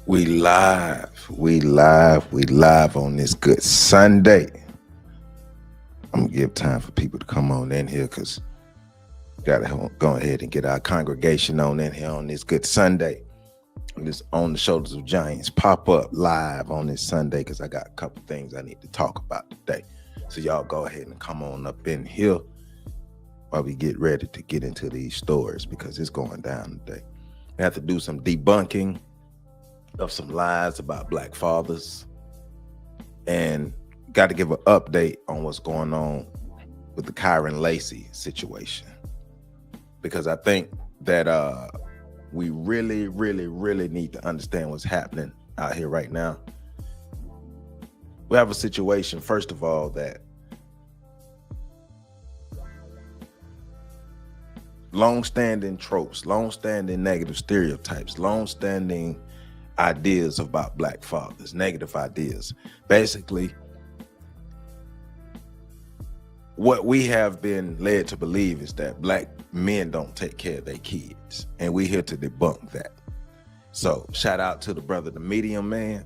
We live on this good Sunday. I'm gonna give time for people to come on in here because gotta go ahead and get our congregation on in here on this good Sunday. This On the Shoulders of Giants pop up live on this Sunday because I got a couple things I need to talk about today. So y'all go ahead and come on up in here while we get ready to get into these stories because it's going down today. We have to do some debunking of some lies about black fathers and got to give an update on what's going on with the Kyron Lacy situation, because I think that we really need to understand what's happening out here right now. We have a situation, first of all, that long-standing tropes, long-standing negative stereotypes, long-standing ideas about black fathers, negative ideas. Basically, what we have been led to believe is that black men don't take care of their kids, and we're here to debunk that. So shout out to the brother, the Medium Man.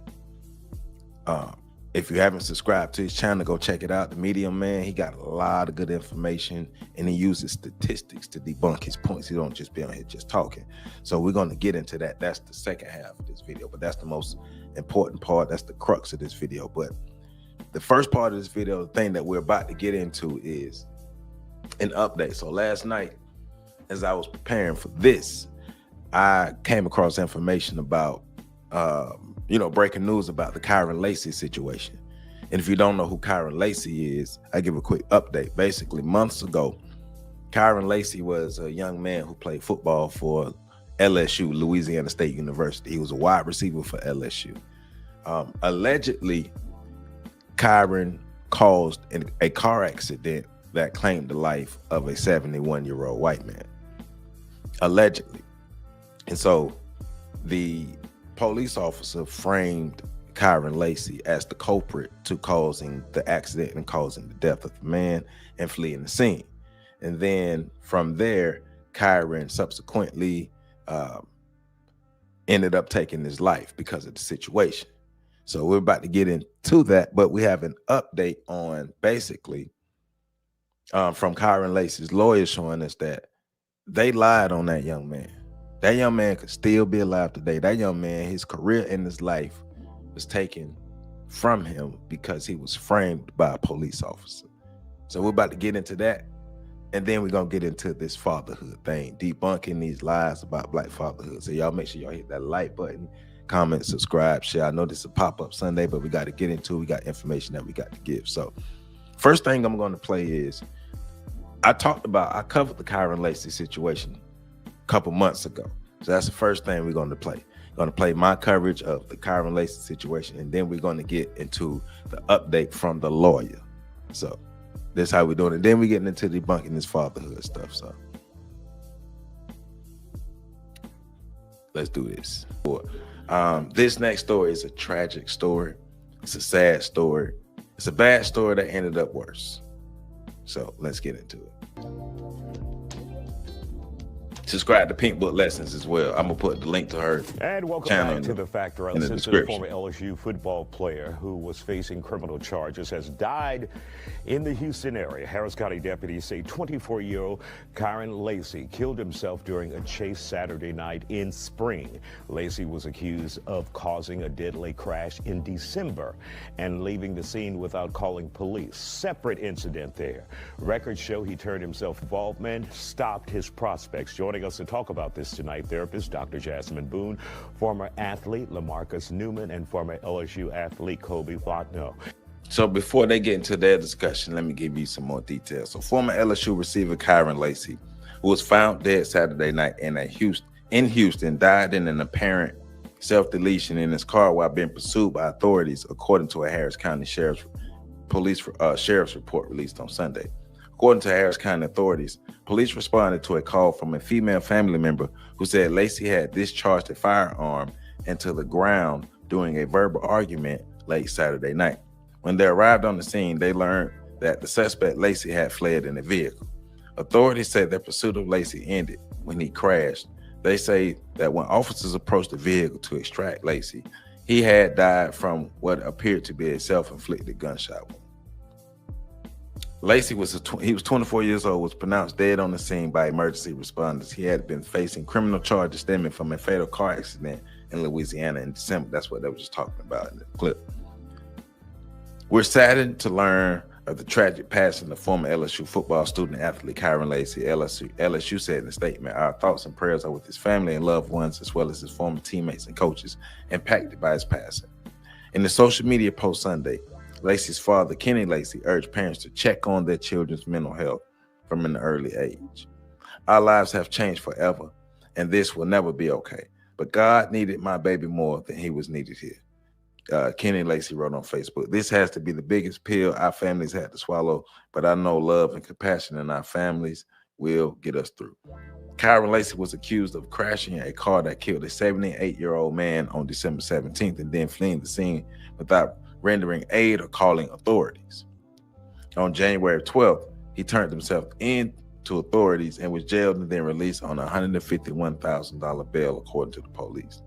If you haven't subscribed to his channel, go check it out. The Medium Man, he got a lot of good information, and he uses statistics to debunk his points. He don't just be on here just talking. So we're going to get into that. That's the second half of this video, but that's the most important part. That's the crux of this video. But the first part of this video, the thing that we're about to get into, is an update. So last night, as I was preparing for this, I came across information about breaking news about the Kyron Lacy situation. And if you don't know who Kyron Lacy is, I give a quick update. Basically, months ago, Kyron Lacy was a young man who played football for LSU, Louisiana State University. He was a wide receiver for LSU. Allegedly, Kyron caused a car accident that claimed the life of a 71-year-old white man. Allegedly. And so the police officer framed Kyron Lacy as the culprit to causing the accident and causing the death of the man and fleeing the scene. And then from there, Kyron subsequently ended up taking his life because of the situation. So we're about to get into that, but we have an update on basically from Kyron Lacy's lawyer showing us that they lied on that young man. That young man could still be alive today. That young man, his career and his life was taken from him because he was framed by a police officer. So we're about to get into that. And then we're going to get into this fatherhood thing, debunking these lies about black fatherhood. So y'all make sure y'all hit that like button, comment, subscribe, share. I know this is a pop-up Sunday, but we got to get into it. We got information that we got to give. So first thing I'm going to play is, I covered the Kyron Lacy situation couple months ago. So that's the first thing we're going to play. Going to play my coverage of the Kyron Lacy situation, and then we're going to get into the update from the lawyer. So that's how we're doing it. Then we're getting into debunking this fatherhood stuff. So let's do this. This next story is a tragic story. It's a sad story. It's a bad story that ended up worse. So let's get into it. Subscribe to Pink Book Lessons as well. I'm gonna put the link to her and welcome channel back to the Factor. in the description. Former LSU football player who was facing criminal charges has died in the Houston area. Harris County deputies say 24-year-old Kyron Lacy killed himself during a chase Saturday night in Spring. Lacy was accused of causing a deadly crash in December and leaving the scene without calling police. Separate incident there. Records show he turned himself involvement, stopped his prospects. Joining us to talk about this tonight, therapist Dr. Jasmine Boone, former athlete LaMarcus Newman, and former LSU athlete Kobe Fontenot. So before they get into their discussion, let me give you some more details. So former LSU receiver Kyron Lacy, who was found dead Saturday night in Houston, died in an apparent self-deletion in his car while being pursued by authorities, according to a Harris County Sheriff's report released on Sunday. According to Harris County authorities, police responded to a call from a female family member who said Lacy had discharged a firearm into the ground during a verbal argument late Saturday night. When they arrived on the scene, they learned that the suspect Lacy had fled in a vehicle. Authorities said their pursuit of Lacy ended when he crashed They say that when officers approached the vehicle to extract Laci, he had died from what appeared to be a self-inflicted gunshot wound. Laci was 24 years old, was pronounced dead on the scene by emergency responders. He had been facing criminal charges stemming from a fatal car accident in Louisiana in December. That's what they were just talking about in the clip. We're saddened to learn of the tragic passing of former LSU football student athlete Kyron Laci. LSU said in a statement, "Our thoughts and prayers are with his family and loved ones, as well as his former teammates and coaches impacted by his passing." In the social media post Sunday, Laci's father, Kenny Laci, urged parents to check on their children's mental health from an early age. "Our lives have changed forever, and this will never be okay. But God needed my baby more than he was needed here." Kenny Laci wrote on Facebook, "This has to be the biggest pill our families had to swallow, but I know love and compassion in our families will get us through." Kyron Laci was accused of crashing a car that killed a 78-year-old man on December 17th and then fleeing the scene without rendering aid or calling authorities. On January 12th, he turned himself in to authorities and was jailed and then released on a $151,000 bail, according to the police.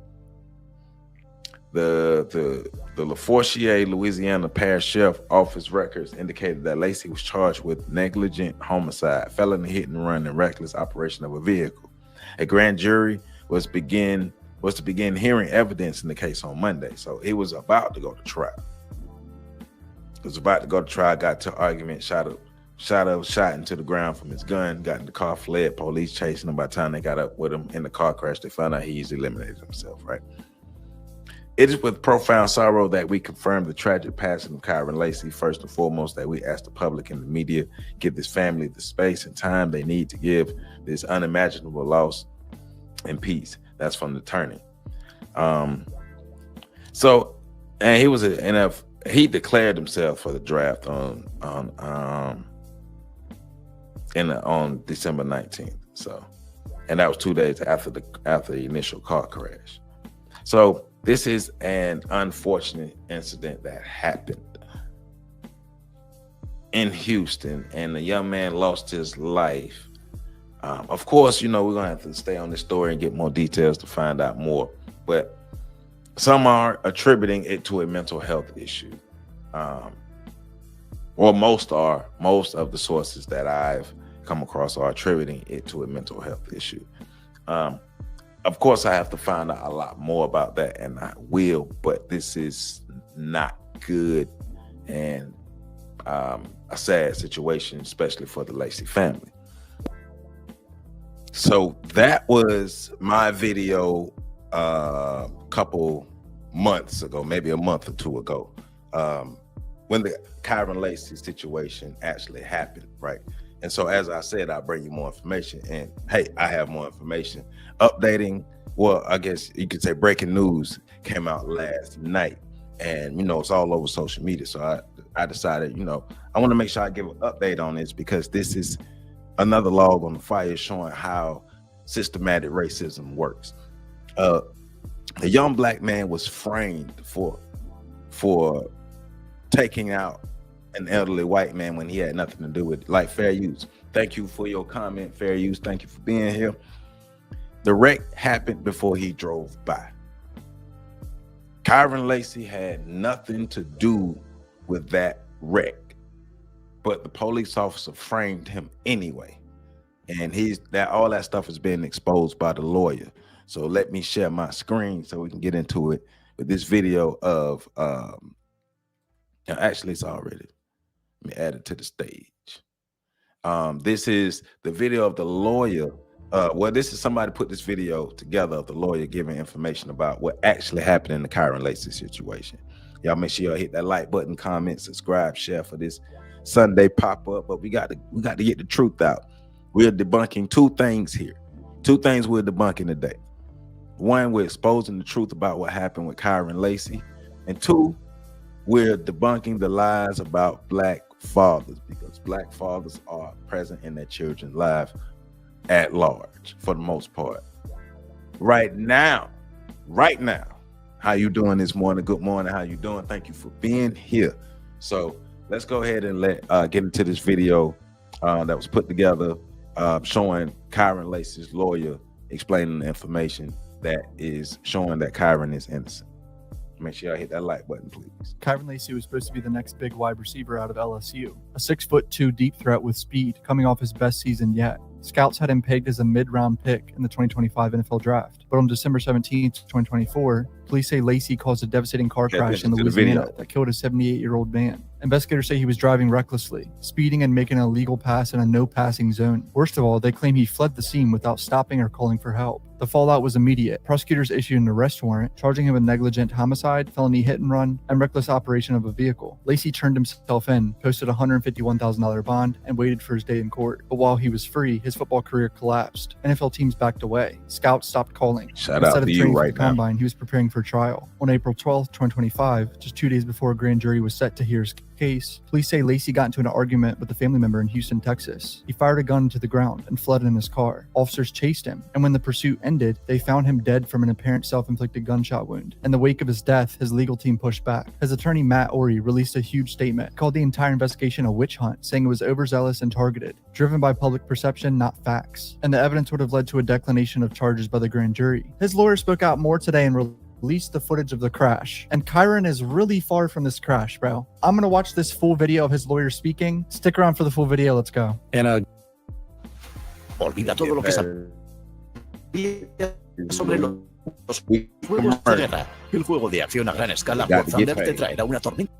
The Lafourchier, Louisiana Parish Sheriff Office records indicated that Laci was charged with negligent homicide, felony hit and run, and reckless operation of a vehicle. A grand jury was to begin hearing evidence in the case on Monday, so it was about to go to trial. Got to argument, shot into the ground from his gun, got in the car, fled, police chasing him. By the time they got up with him in the car crash, they found out he's eliminated himself, right? It is with profound sorrow that we confirm the tragic passing of Kyron Laci. First and foremost, that we ask the public and the media give this family the space and time they need to give this unimaginable loss and peace. That's from the attorney. And he was he declared himself for the draft on December 19th. So, and that was 2 days after the initial car crash. So this is an unfortunate incident that happened in Houston, and the young man lost his life. Of course, we're gonna have to stay on this story and get more details to find out more, but some are attributing it to a mental health issue. Or most of the sources that I've come across are attributing it to a mental health issue. Of course, I have to find out a lot more about that, and I will, but this is not good and a sad situation, especially for the Laci family. So that was my video a couple months ago, maybe a month or two ago, when the Kyron Laci situation actually happened, right? And so, as I said, I'll bring you more information. And hey, I have more information. Updating, well, I guess you could say breaking news came out last night. And, it's all over social media. So I decided, I want to make sure I give an update on this, because this is another log on the fire showing how systematic racism works. A young black man was framed for taking out an elderly white man when he had nothing to do with it. Like Fair Use, thank you for your comment. Fair Use, thank you for being here. The wreck happened before he drove by. Kyron Laci had nothing to do with that wreck, but the police officer framed him anyway, and all that stuff is being exposed by the lawyer. So let me share my screen so we can get into it with this video of actually it's already, let me add it to the stage. This is the video of the lawyer. This is somebody put this video together of the lawyer giving information about what actually happened in the Kyron Laci situation. Y'all make sure y'all hit that like button, comment, subscribe, share for this Sunday pop-up. But we got to get the truth out. We're debunking two things here. Two things we're debunking today. One, we're exposing the truth about what happened with Kyron Laci. And two, we're debunking the lies about black fathers, because black fathers are present in their children's lives at large for the most part. Right now, how you doing this morning? Good morning, how you doing? Thank you for being here. So let's go ahead and get into this video that was put together showing Kyron Laci's lawyer explaining the information that is showing that Kyron is innocent. Make sure y'all hit that like button, please. Kyron Lacy was supposed to be the next big wide receiver out of LSU, a 6'2" deep threat with speed, coming off his best season yet. Scouts had him pegged as a mid-round pick in the 2025 NFL Draft, but on December 17, 2024, police say Lacy caused a devastating car crash in Louisiana that killed a 78-year-old man. Investigators say he was driving recklessly, speeding and making an illegal pass in a no-passing zone. Worst of all, they claim he fled the scene without stopping or calling for help. The fallout was immediate. Prosecutors issued an arrest warrant, charging him with negligent homicide, felony hit and run, and reckless operation of a vehicle. Lacy turned himself in, posted a $151,000 bond, and waited for his day in court. But while he was free, his football career collapsed. NFL teams backed away. Scouts stopped calling. Shout out to you right now. Combine, he was preparing for trial. On April 12, 2025, just 2 days before a grand jury was set to hear his case, police say Lacy got into an argument with a family member in Houston, Texas. He fired a gun into the ground and fled in his car. Officers chased him, and when the pursuit ended, they found him dead from an apparent self-inflicted gunshot wound. In the wake of his death, his legal team pushed back. His attorney, Matt Orey, released a huge statement, called the entire investigation a witch hunt, saying it was overzealous and targeted, driven by public perception, not facts. And the evidence would have led to a declination of charges by the grand jury. His lawyer spoke out more today and released the footage of the crash. And Kyron is really far from this crash, bro. I'm gonna watch this full video of his lawyer speaking. Stick around for the full video. Let's go. Olvida todo lo que sabía sobre los juegos de guerra. El juego de acción a gran escala por Thunder te traerá una tormenta.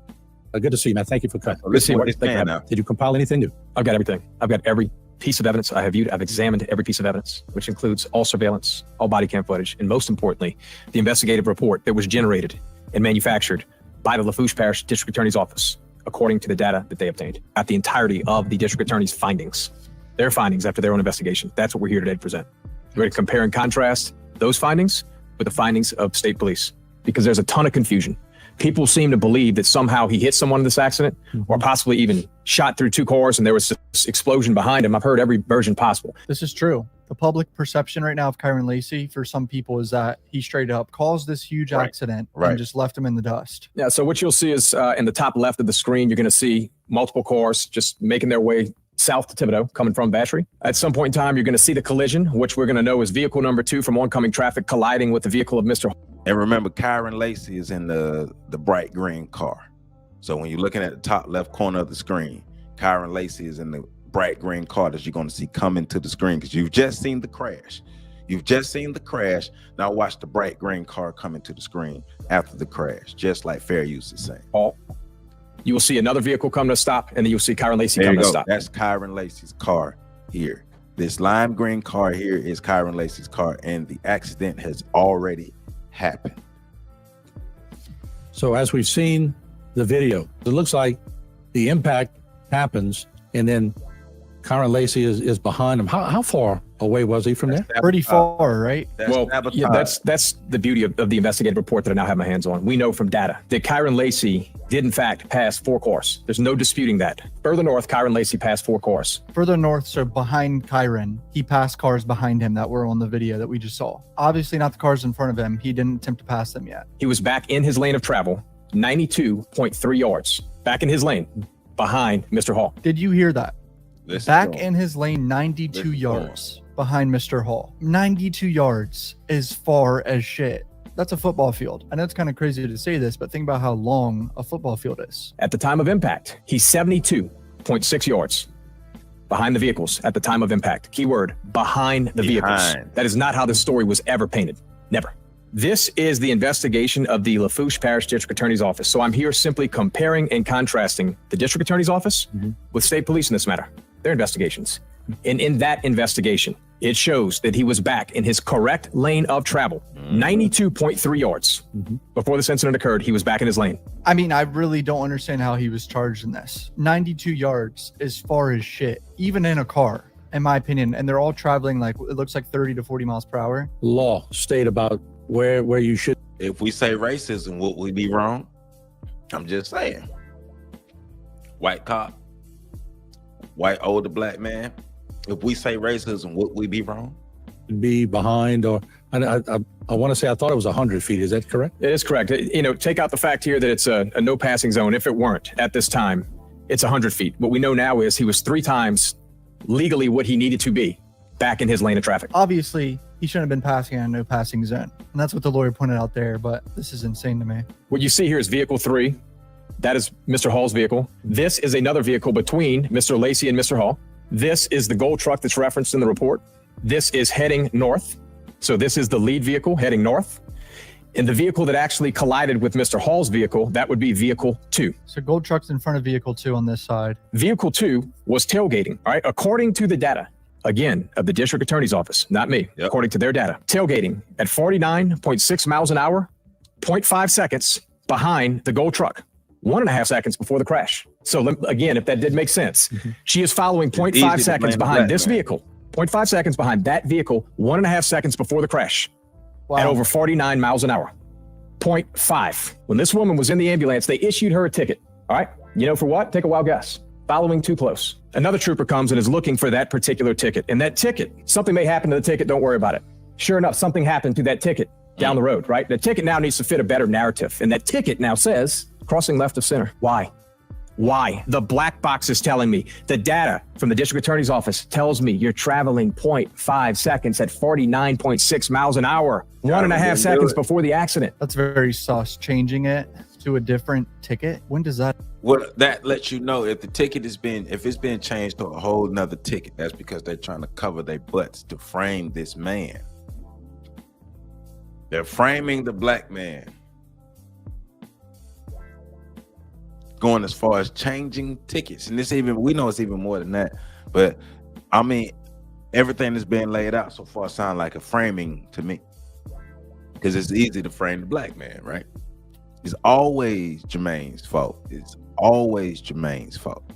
Good to see you, man. Thank you for coming. Let's see what he's saying now. Did you compile anything new? I've got everything. I've got every piece of evidence I have viewed. I've examined every piece of evidence, which includes all surveillance, all body cam footage, and most importantly, the investigative report that was generated and manufactured by the Lafourche Parish District Attorney's Office, according to the data that they obtained. At the entirety of the District Attorney's findings, their findings after their own investigation. That's what we're here today to present. We're going to compare and contrast those findings with the findings of state police, because there's a ton of confusion. People seem to believe that somehow he hit someone in this accident, or possibly even shot through two cars and there was this explosion behind him. I've heard every version possible. This is true. The public perception right now of Kyron Lacy for some people is that he straight up caused this huge accident and just left him in the dust. Yeah, so what you'll see is in the top left of the screen, you're going to see multiple cars just making their way south to Thibodaux, coming from Vacherie. At some point in time, you're going to see the collision, which we're going to know is vehicle number 2 from oncoming traffic colliding with the vehicle of Mr. And remember, Kyron Lacy is in the bright green car. So when you're looking at the top left corner of the screen, Kyron Lacy is in the bright green car that you're going to see coming to the screen, because you've just seen the crash. You've just seen the crash. Now watch the bright green car coming to the screen after the crash, just like fair use is saying. You will see another vehicle come to a stop, and then you'll see Kyron Lacy come to a stop. That's Kyron Lacy's car here. This lime green car here is Kyron Lacy's car, and the accident has already happened. So as we've seen the video, it looks like the impact happens, and then Kyron Lacy is behind him. How far away was he from there? Pretty far, right? That's the beauty of the investigative report that I now have my hands on. We know from data that Kyron Lacy did in fact pass 4 cars. There's no disputing that. Further north, Kyron Lacy passed 4 cars. Further north, so behind Kyron, he passed cars behind him that were on the video that we just saw. Obviously not the cars in front of him. He didn't attempt to pass them yet. He was back in his lane of travel, 92.3 yards, back in his lane behind Mr. Hall. Did you hear that? Back in his lane, 92 yards behind Mr. Hall. 92 yards is far as shit. That's a football field. I know it's kind of crazy to say this, but think about how long a football field is. At the time of impact, he's 72.6 yards behind the vehicles at the time of impact. Keyword, behind the vehicles. That is not how this story was ever painted. Never. This is the investigation of the Lafourche Parish District Attorney's Office. So I'm here simply comparing and contrasting the District Attorney's Office with state police in this matter, their investigations. And in that investigation, it shows that he was back in his correct lane of travel, 92.3 yards. Before this incident occurred, he was back in his lane. I mean, I really don't understand how he was charged in this. 92 yards is far as shit, even in a car, in my opinion. And they're all traveling like, it looks like 30 to 40 miles per hour. Law state about where you should. If we say racism, would we be wrong? I'm just saying. White cop, white older black man. If we say racism, would we be wrong? Be behind, or I want to say, I thought it was 100 feet. Is that correct? It is correct. You know, take out the fact here that it's a no passing zone. If it weren't at this time, it's 100 feet. What we know now is he was 3 times legally what he needed to be back in his lane of traffic. Obviously, He shouldn't have been passing on a no passing zone. And that's what the lawyer pointed out there, but this is insane to me. What you see here is vehicle 3. That is Mr. Hall's vehicle. This is another vehicle between Mr. Lacey and Mr. Hall. This is the gold truck that's referenced in the report. This is heading north. So this is the lead vehicle heading north. And the vehicle that actually collided with Mr. Hall's vehicle, that would be vehicle 2. So gold truck's in front of vehicle 2 on this side. Vehicle 2 was tailgating, all right? According to the data, again, of the district attorney's office, not me, according to their data, tailgating at 49.6 miles an hour, 0.5 seconds behind the gold truck, 1.5 seconds before the crash. So again, if that did make sense, she is following 0.5 seconds behind this vehicle, 0.5 seconds behind that vehicle, 1.5 seconds before the crash. Wow. At over 49 miles an hour, 0.5. When this woman was in the ambulance, they issued her a ticket. All right. You know for what? Take a wild guess. Following too close. Another trooper comes and is looking for that particular ticket. And that ticket, something may happen to the ticket. Don't worry about it. Sure enough, something happened to that ticket down the road, right? The ticket now needs to fit a better narrative. And that ticket now says crossing left of center. Why? Why? The black box is telling me. The data from the district attorney's office tells me you're traveling 0.5 seconds at 49.6 miles an hour, 1.5 seconds before the accident. That's very sus. Changing it to a different ticket. When does that? Well, that lets you know if the ticket is being, if it's being changed to a whole nother ticket, that's because they're trying to cover their butts to frame this man. They're framing the black man. Going as far as changing tickets, and this even, we know it's even more than that, but I mean everything that's being laid out so far sound like a framing to me, because it's easy to frame the black man, right? It's always Jermaine's fault. It's always Jermaine's fault.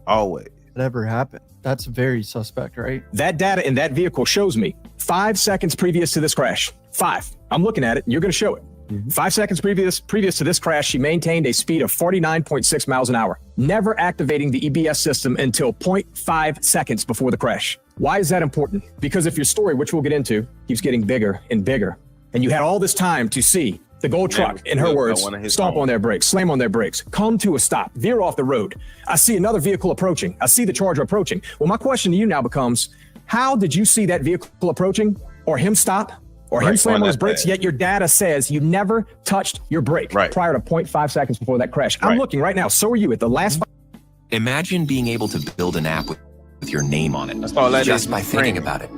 Always. Whatever happened, that's very suspect, right? That data in that vehicle shows me 5 seconds previous to this crash. 5. I'm looking at it and you're going to show it. 5 seconds previous to this crash, she maintained a speed of 49.6 miles an hour, never activating the EBS system until 0.5 seconds before the crash. Why is that important? Because if your story, which we'll get into, keeps getting bigger and bigger, and you had all this time to see the gold truck, in her words, stomp on their brakes, slam on their brakes, come to a stop, veer off the road. I see another vehicle approaching. I see the Charger approaching. Well, my question to you now becomes, how did you see that vehicle approaching, or him stop, or him slam on his brakes, yet your data says you never touched your brake prior to 0.5 seconds before that crash? I'm looking right now. So are you at the last. Imagine being able to build an app with your name on it. That's all that just is by thinking about it.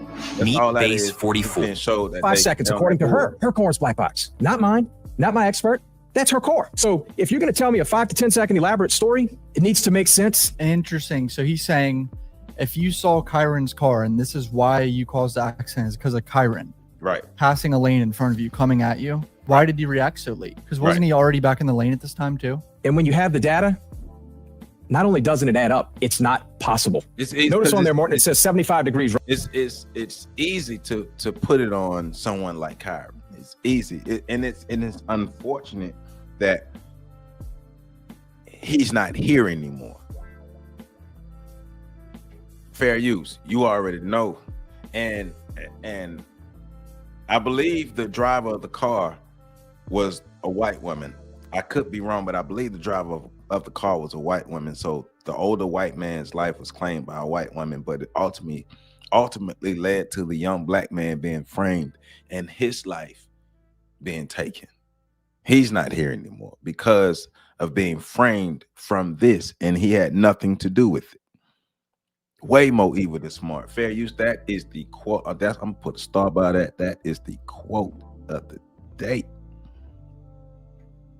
Meet base 44. 5 seconds, according to her. Her core is black box. Not mine, not my expert. That's her core. So if you're going to tell me a 5 to 10 second elaborate story, it needs to make sense. Interesting. So he's saying if you saw Kyron's car and this is why you caused the accident is because of Kyron. Right. Passing a lane in front of you, coming at you. Why did he react so late? Because wasn't he already back in the lane at this time too? And when you have the data, not only doesn't it add up, it's not possible. Notice on there, Martin, it says 75 degrees. It's easy to put it on someone like Kyron. It's easy, and it's unfortunate that he's not here anymore. Fair use, you already know, and I believe the driver of the car was a white woman. I could be wrong, but I believe the driver of the car was a white woman. So the older white man's life was claimed by a white woman, but it ultimately led to the young black man being framed and his life being taken. He's not here anymore because of being framed from this, and he had nothing to do with it. Way more evil than smart. Fair use. That is the quote. I'm gonna put a star by that. That is the quote of the day.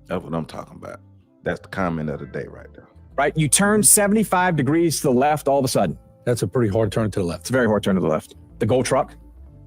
That's what I'm talking about. That's the comment of the day right there. Right. You turn 75 degrees to the left all of a sudden. That's a pretty hard turn to the left. It's a very hard turn to the left. The gold truck,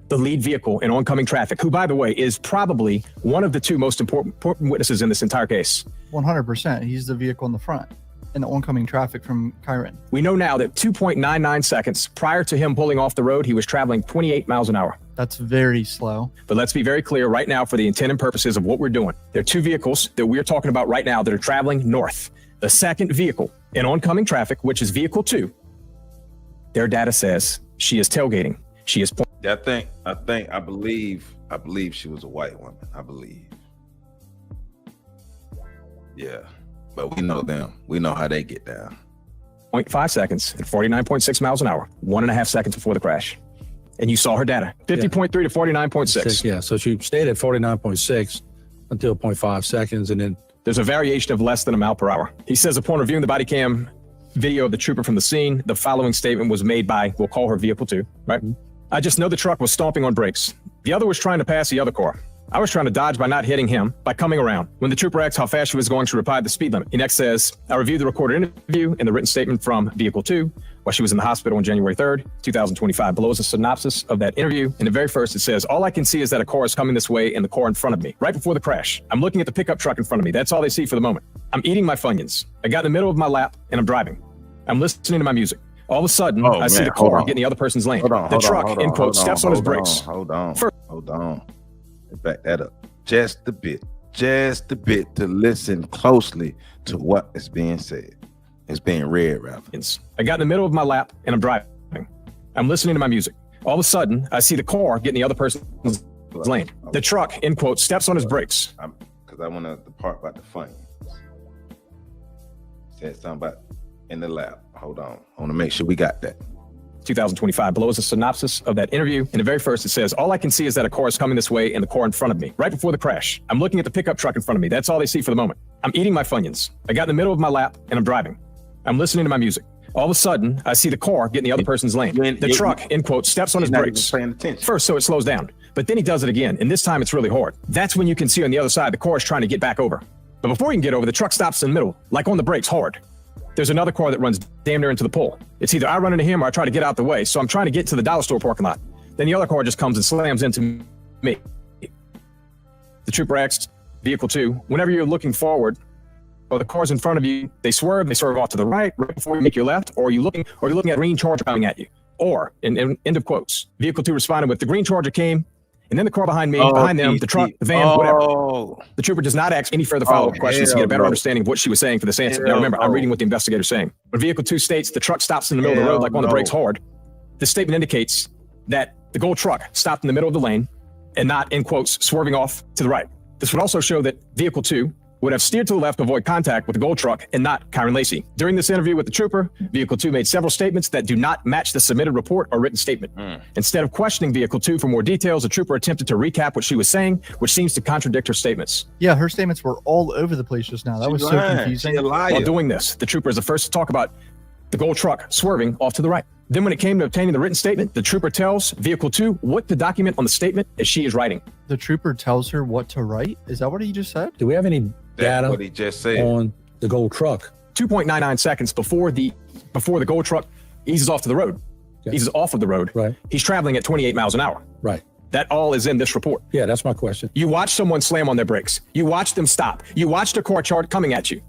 the lead vehicle in oncoming traffic, who, by the way, is probably one of the two most important witnesses in this entire case. 100%. He's the vehicle in the front. And the oncoming traffic from Kyron. We know now that 2.99 seconds prior to him pulling off the road, he was traveling 28 miles an hour. That's very slow. But let's be very clear right now for the intent and purposes of what we're doing. There are two vehicles that we're talking about right now that are traveling north. The second vehicle in oncoming traffic, which is vehicle 2, their data says she is tailgating. She is. I believe she was a white woman. I believe. Yeah. But we know them. We know how they get down. 0.5 seconds at 49.6 miles an hour, 1.5 seconds before the crash. and you saw her data, 50.3 to 49.6. Yeah, so she stayed at 49.6 until 0.5 seconds, and then there's a variation of less than a mile per hour. He says upon reviewing the body cam video of the trooper from the scene, the following statement was made by, we'll call her vehicle 2, right? I just know the truck was stomping on brakes. The other was trying to pass the other car. I was trying to dodge by not hitting him by coming around. When the trooper asked how fast she was going, she replied the speed limit. He next says, I reviewed the recorded interview and the written statement from vehicle 2 while she was in the hospital on January 3rd, 2025. Below is a synopsis of that interview. In the very first, it says, all I can see is that a car is coming this way and the car in front of me, right before the crash. I'm looking at the pickup truck in front of me. That's all they see for the moment. I'm eating my Funyuns. I got in the middle of my lap and I'm driving. I'm listening to my music. All of a sudden, I see the car get in the other person's lane. The truck, in quote, steps on his brakes. Hold on. Back that up. Just a bit to listen closely to what is being said. It's being read, rather. I got in the middle of my lap and I'm driving. I'm listening to my music. All of a sudden, I see the car get in the other person's lane. The truck, in quote, steps on his brakes. Because I want to the part about the funny. Said something about in the lap. Hold on. I want to make sure we got that. 2025. Below is a synopsis of that interview. In the very first, it says, all I can see is that a car is coming this way and the car in front of me, right before the crash. I'm looking at the pickup truck in front of me. That's all they see for the moment. I'm eating my Funyuns. I got in the middle of my lap and I'm driving. I'm listening to my music. All of a sudden, I see the car get in the other person's lane. The truck, in quote, steps on his brakes. First, so it slows down. But then he does it again, and this time it's really hard. That's when you can see on the other side, the car is trying to get back over. But before he can get over, the truck stops in the middle, like on the brakes, hard. There's another car that runs damn near into the pole. It's either I run into him or I try to get out the way. So I'm trying to get to the dollar store parking lot. Then the other car just comes and slams into me. The trooper asks vehicle 2, whenever you're looking forward, or the cars in front of you, they swerve off to the right before you make your left, or you're looking at a green Charger coming at you. Or, in end of quotes, vehicle 2 responded with, the green Charger came, and then the car behind me, behind them, the truck, the van, whatever. The trooper does not ask any further follow-up questions to get a better understanding of what she was saying for this answer. Now remember, I'm reading what the investigator's saying. When vehicle 2 states the truck stops in the middle of the road, like on the brakes hard, this statement indicates that the gold truck stopped in the middle of the lane and not, in quotes, swerving off to the right. This would also show that vehicle 2 would have steered to the left to avoid contact with the gold truck and not Kyron Lacey. During this interview with the trooper, vehicle 2 made several statements that do not match the submitted report or written statement. Instead of questioning vehicle 2 for more details, the trooper attempted to recap what she was saying, which seems to contradict her statements. Yeah, her statements were all over the place just now. That was so confusing. While doing this, the trooper is the first to talk about the gold truck swerving off to the right. Then when it came to obtaining the written statement, the trooper tells vehicle 2 what to document on the statement as she is writing. The trooper tells her what to write? Is that what he just said? do we have any data what he just said on the gold truck? 2.99 seconds before the gold truck eases off to the road, eases off of the road, Right. He's traveling at 28 miles an hour. Right. That all is in this report. Yeah, that's my question. You watch someone slam on their brakes. You watch them stop. You watched a car chart coming at you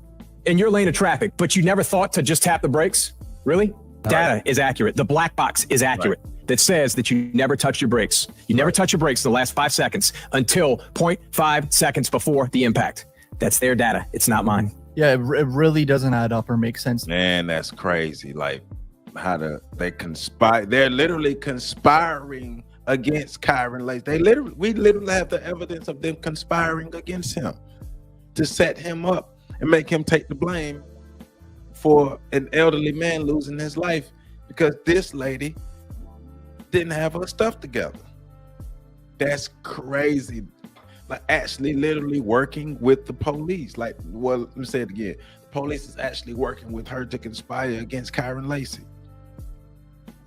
in your lane of traffic, but you never thought to just tap the brakes? Really? Data is accurate. The black box is accurate. That says that you never touch your brakes. You never touch your brakes in the last 5 seconds until 0.5 seconds before the impact. That's their data. It's not mine. Yeah, it really doesn't add up or make sense. Man, that's crazy. Like they conspire. They're literally conspiring against Kyron Lacey. We literally have the evidence of them conspiring against him to set him up and make him take the blame for an elderly man losing his life because this lady didn't have her stuff together. That's crazy. Like actually literally working with the police. Like, well, let me say it again. The police is actually working with her to conspire against Kyron Lacey.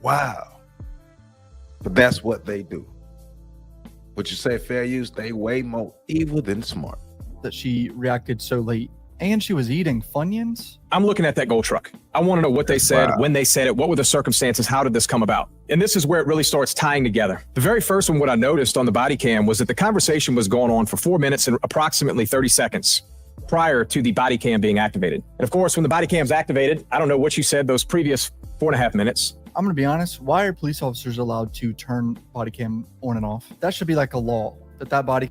Wow. But that's what they do. What you say, fair use, they way more evil than smart. That she reacted so late. And she was eating Funyuns? I'm looking at that gold truck. I want to know what they said, when they said it, what were the circumstances, how did this come about? And this is where it really starts tying together. The very first one, what I noticed on the body cam was that the conversation was going on for 4 minutes and approximately 30 seconds prior to the body cam being activated. And of course, when the body cam's activated, I don't know what you said those previous 4.5 minutes. I'm going to be honest. Why are police officers allowed to turn body cam on and off? That should be like a law that body.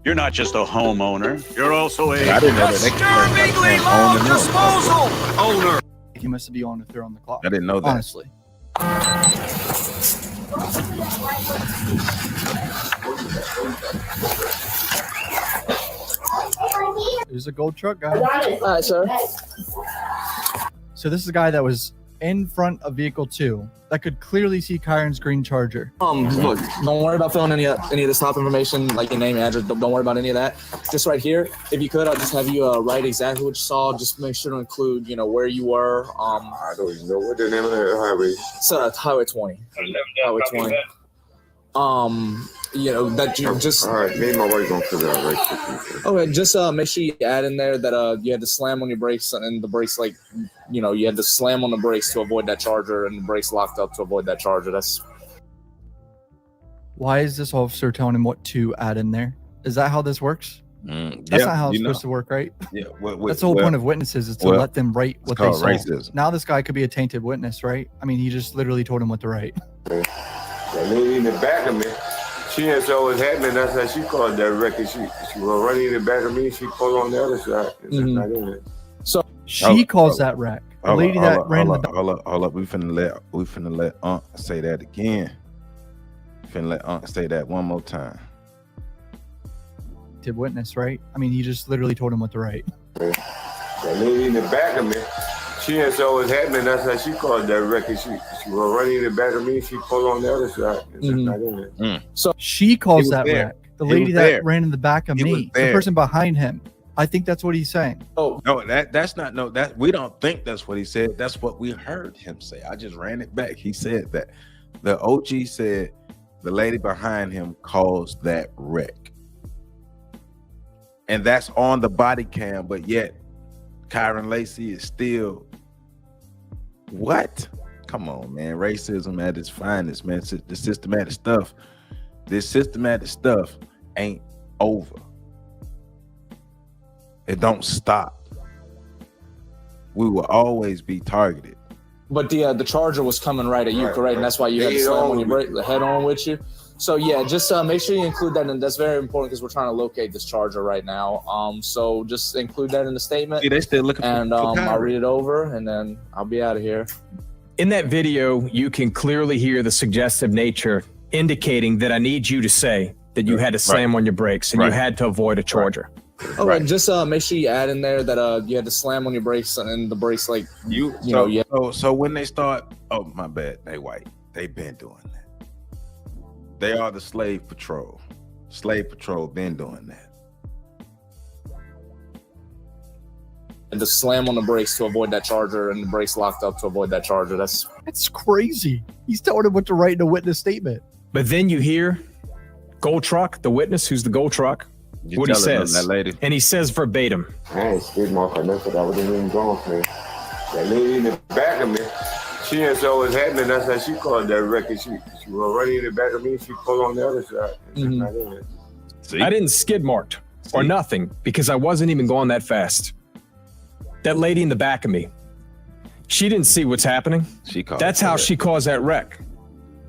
You're not just a homeowner. You're also a disturbingly low disposal owner. He must be on if they're on the clock. I didn't know that. Honestly. There's a gold truck guy. Sir. So this is a guy that was in front of vehicle 2 that could clearly see Kyron's green Charger. Look, don't worry about filling any of the stop information, like your name and address. Don't worry about any of that. Just right here, if you could, I'll just have you write exactly what you saw. Just make sure to include, where you were. I don't even know what the name of that highway. It's Highway 20. Highway 20. That you just. All right, me and my wife gonna figure out right quick. Okay, just make sure you add in there that you had to slam on your brakes and the brakes you had to slam on the brakes to avoid that Charger and the brakes locked up to avoid that Charger. That's. Why is this officer telling him what to add in there? Is that how this works? That's not how it's supposed to work, right? Yeah, that's the whole point of witnesses, is to let them write what they saw. Racism. Now this guy could be a tainted witness, right? I mean, he just literally told him what to write. That lady in the back of me, she didn't saw what happened. That's how she called that record. She was running in the back of me. She pulled on the other side. Not in it. So she calls that wreck. The lady that ran the back. Hold up. We finna let Unc say that again. Finna let Unc say that one more time. Witness, right? I mean, he just literally told him what to write. That lady in the back of me, she didn't saw what happened. That's how she called that record. She was running in the back of me. She pulled on the other side. Not in it. So she calls that wreck. The lady that ran in the back of me, the person behind him. I think that's what he's saying. Oh no, that's not that we don't think that's what he said. That's what we heard him say. I just ran it back. He said that. The OG said the lady behind him caused that wreck. And that's on the body cam, but yet Kyron Lacey is still what? Come on, man. Racism at its finest, man. The systematic stuff. This systematic stuff ain't over. It don't stop. We will always be targeted. But the Charger was coming right at you, correct? And that's why you had to slam on your brake, the head on with you. So yeah, just make sure you include that, and that's very important because we're trying to locate this Charger right now. So just include that in the statement. See, they still looking and I'll read it over, and then I'll be out of here. In that video, you can clearly hear the suggestive nature indicating that I need you to say that you had to slam on your brakes and you had to avoid a Charger. Okay, just make sure you add in there that you had to slam on your brakes and the brakes So when they start, oh my bad, they white. They've been doing that. They are the slave patrol. Slave patrol been doing that. And to slam on the brakes to avoid that Charger and the brakes locked up to avoid that Charger. That's crazy. He's telling him what to write in a witness statement. But then you hear Gold Truck, the witness who's the Gold Truck, what he says. That lady. And he says verbatim. I ain't skid mark or nothing. I wasn't even going for it. That lady in the back of me, she didn't saw what happened. That's how she called that record. She was running in the back of me. She pulled on the other side. Not in it. See? I didn't skid marked or nothing because I wasn't even going that fast. That lady in the back of me, she didn't see what's happening. That's how she caused that wreck.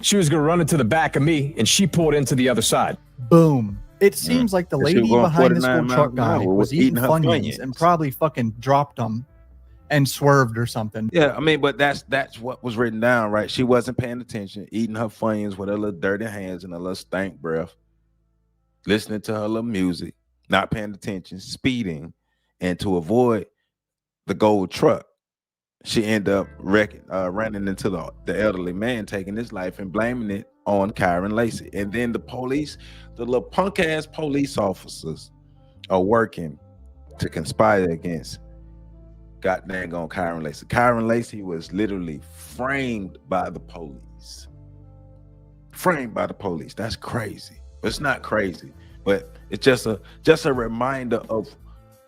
She was going to run into the back of me, and she pulled into the other side. Boom. It seems like the lady behind this Gold Truck guy was eating Funyuns and probably fucking dropped them and swerved or something. Yeah, I mean, but that's what was written down, right? She wasn't paying attention, eating her Funyuns with her little dirty hands and her little stank breath, listening to her little music, not paying attention, speeding, and to avoid the Gold Truck, she ended up running into the elderly man, taking his life and blaming it on Kyron Lacey. And then the police, the little punk ass police officers are working to conspire against goddamn on Kyron Lacey. Kyron Lacey was literally framed by the police. Framed by the police. That's crazy. It's not crazy, but it's just a reminder of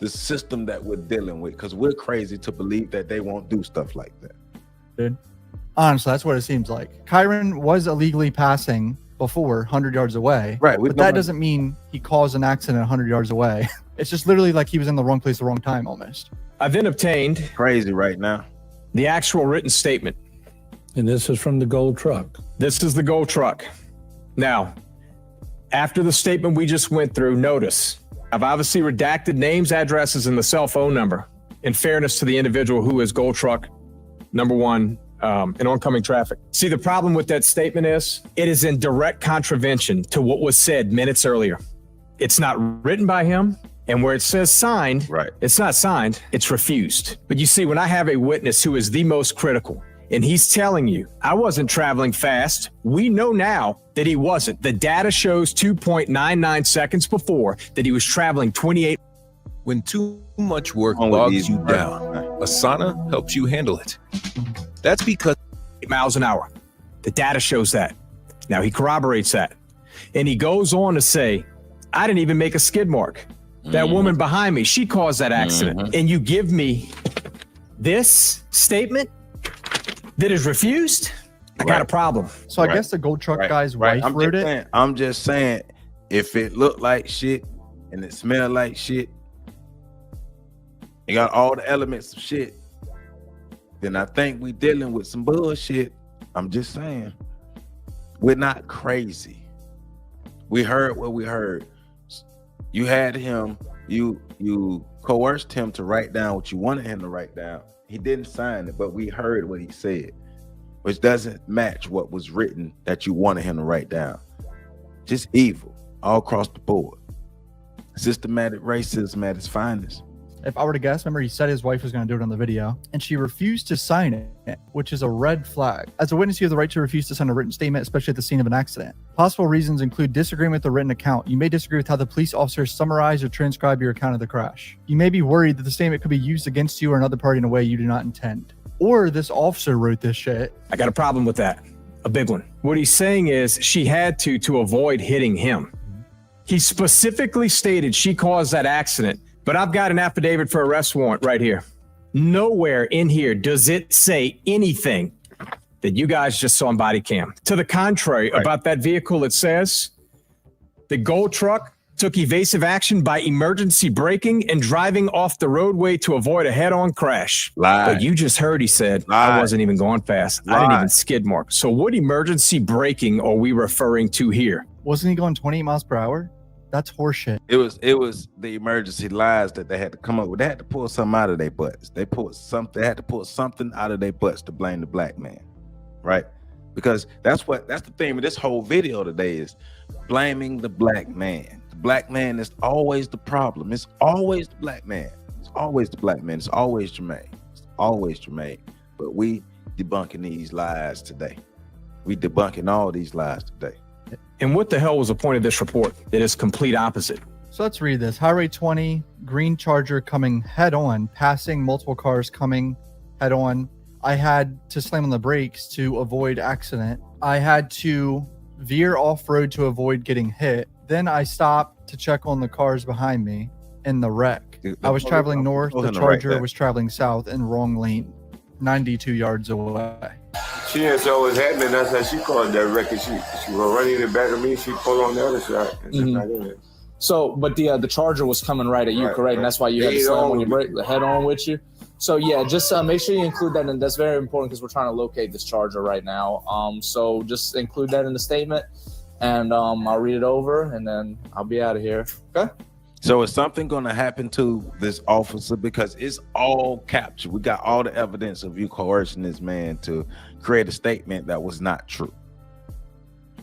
the system that we're dealing with, because we're crazy to believe that they won't do stuff like that. Dude, honestly, that's what it seems like. Kyron was illegally passing before 100 yards away. Right. But that doesn't mean he caused an accident 100 yards away. It's just literally like he was in the wrong place at the wrong time almost. I then obtained crazy right now the actual written statement. And this is from the Gold Truck. This is the Gold Truck. Now, after the statement we just went through, notice I've obviously redacted names, addresses, and the cell phone number in fairness to the individual who is Gold Truck number 1 in oncoming traffic. See, the problem with that statement is it is in direct contravention to what was said minutes earlier. It's not written by him, and where it says signed, right, it's not signed, it's refused. But you see, when I have a witness who is the most critical, And he's telling you, I wasn't traveling fast. We know now that he wasn't. The data shows 2.99 seconds before that he was traveling 28. When too much work bogs you down, a sauna helps you handle it. That's because 8 miles an hour. The data shows that. Now he corroborates that. And he goes on to say, I didn't even make a skid mark. That woman behind me, she caused that accident. And you give me this statement that is refused? I got a problem. So I guess the gold truck guy's wife wrote it. I'm just saying, if it looked like shit and it smelled like shit, it got all the elements of shit, then I think we dealing with some bullshit. I'm just saying. We're not crazy. We heard what we heard. You had him, you coerced him to write down what you wanted him to write down. He didn't sign it, but we heard what he said, which doesn't match what was written that you wanted him to write down. Just evil all across the board. Systematic racism at its finest. If I were to guess, remember he said his wife was going to do it on the video, and she refused to sign it, which is a red flag. As a witness, you have the right to refuse to sign a written statement, especially at the scene of an accident. Possible reasons include disagreement with the written account. You may disagree with how the police officer summarized or transcribed your account of the crash. You may be worried that the statement could be used against you or another party in a way you do not intend. Or this officer wrote this shit. I got a problem with that. A big one. What he's saying is she had to avoid hitting him. He specifically stated she caused that accident. But I've got an affidavit for arrest warrant right here. Nowhere in here does it say anything that you guys just saw on body cam. To the contrary, about that vehicle, it says the gold truck took evasive action by emergency braking and driving off the roadway to avoid a head-on crash. But you just heard he said, I wasn't even going fast. I didn't even skid mark. So what emergency braking are we referring to here? Wasn't he going 28 miles per hour? That's horseshit. It was the emergency lies that they had to come up with. They had to pull something out of their butts. They had to pull something out of their butts to blame the black man, right? Because that's the theme of this whole video today is blaming the black man. The black man is always the problem. It's always the black man. It's always the black man. It's always Jermaine. It's always Jermaine. But we debunking these lies today. We debunking all these lies today. And what the hell was the point of this report? It is complete opposite. So let's read this. Highway 20, green Charger coming head on, passing multiple cars coming head on. I had to slam on the brakes to avoid accident. I had to veer off road to avoid getting hit. Then I stopped to check on the cars behind me in the wreck. I was traveling north. The Charger was traveling south in wrong lane, 92 yards away. She didn't say what was happening. That's how she called that wreck. She was running in the back of me. She pulled on the other side. So, but the Charger was coming right at you, correct? And that's why you had to slam on your brake, the head on with you. So yeah, just make sure you include that, and that's very important because we're trying to locate this Charger right now. So just include that in the statement, and I'll read it over, and then I'll be out of here. Okay. So is something going to happen to this officer? Because it's all captured. We got all the evidence of you coercing this man to create a statement that was not true.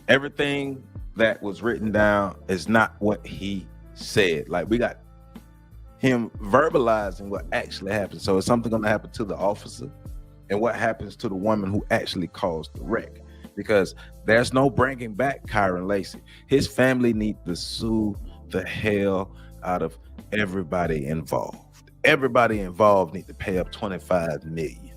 Everything that was written down is not what he said. Like, we got him verbalizing what actually happened. So is something going to happen to the officer? And what happens to the woman who actually caused the wreck? Because there's no bringing back Kyron Lacey. His family need to sue the hell out of everybody involved. Everybody involved need to pay up $25 million.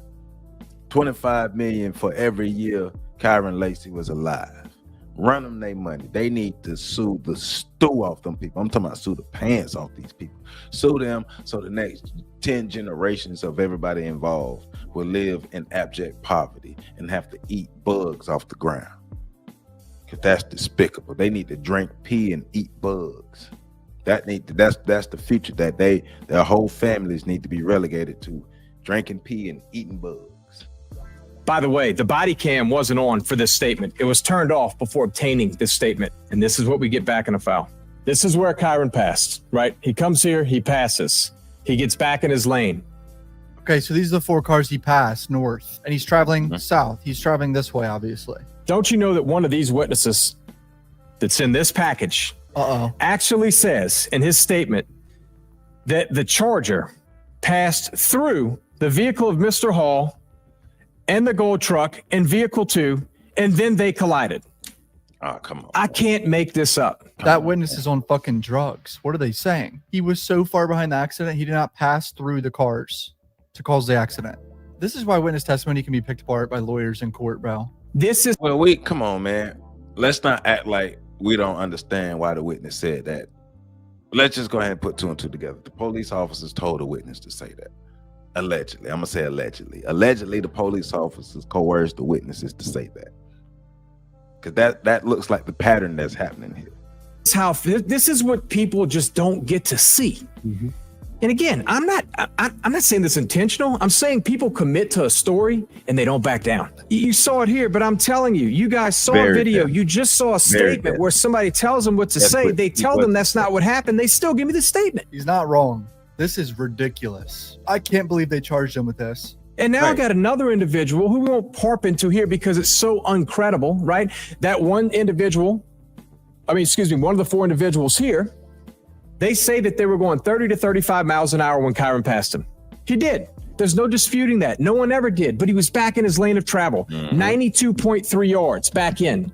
$25 million for every year Kyron Lacey was alive. Run them their money. They need to sue the stew off them people. I'm talking about sue the pants off these people. Sue them so the next 10 generations of everybody involved will live in abject poverty and have to eat bugs off the ground. Because that's despicable. They need to drink pee and eat bugs. That's the future that their whole families need to be relegated to, drinking pee and eating bugs. By the way, the body cam wasn't on for this statement. It was turned off before obtaining this statement. And this is what we get back in the file. This is where Kyron passed, right? He comes here, he passes. He gets back in his lane. Okay, so these are the 4 cars he passed north, and he's traveling south. He's traveling this way, obviously. Don't you know that one of these witnesses that's in this package actually says in his statement that the Charger passed through the vehicle of Mr. Hall and the gold truck and vehicle 2, and then they collided. Oh, come on. I can't make this up. That witness is on fucking drugs. What are they saying? He was so far behind the accident, he did not pass through the cars to cause the accident. This is why witness testimony can be picked apart by lawyers in court, bro. This is Well, come on, man. Let's not act like we don't understand why the witness said that. Let's just go ahead and put 2 and 2 together. The police officers told the witness to say that. Allegedly. I'm gonna say allegedly. Allegedly, the police officers coerced the witnesses to say that. Because that looks like the pattern that's happening here. this is what people just don't get to see. And again, I'm not saying this intentional. I'm saying people commit to a story and they don't back down. You saw it here, but I'm telling you, you guys saw a video. You just saw a statement where somebody tells them what to say. They tell them that's not what happened. They still give me the statement. He's not wrong. This is ridiculous. I can't believe they charged him with this. And now I got another individual who we won't harp into here because it's so uncredible, right? That one individual, one of the 4 individuals here, they say that they were going 30 to 35 miles an hour when Kyron passed him. He did. There's no disputing that. No one ever did, but he was back in his lane of travel. 92.3 yards back in,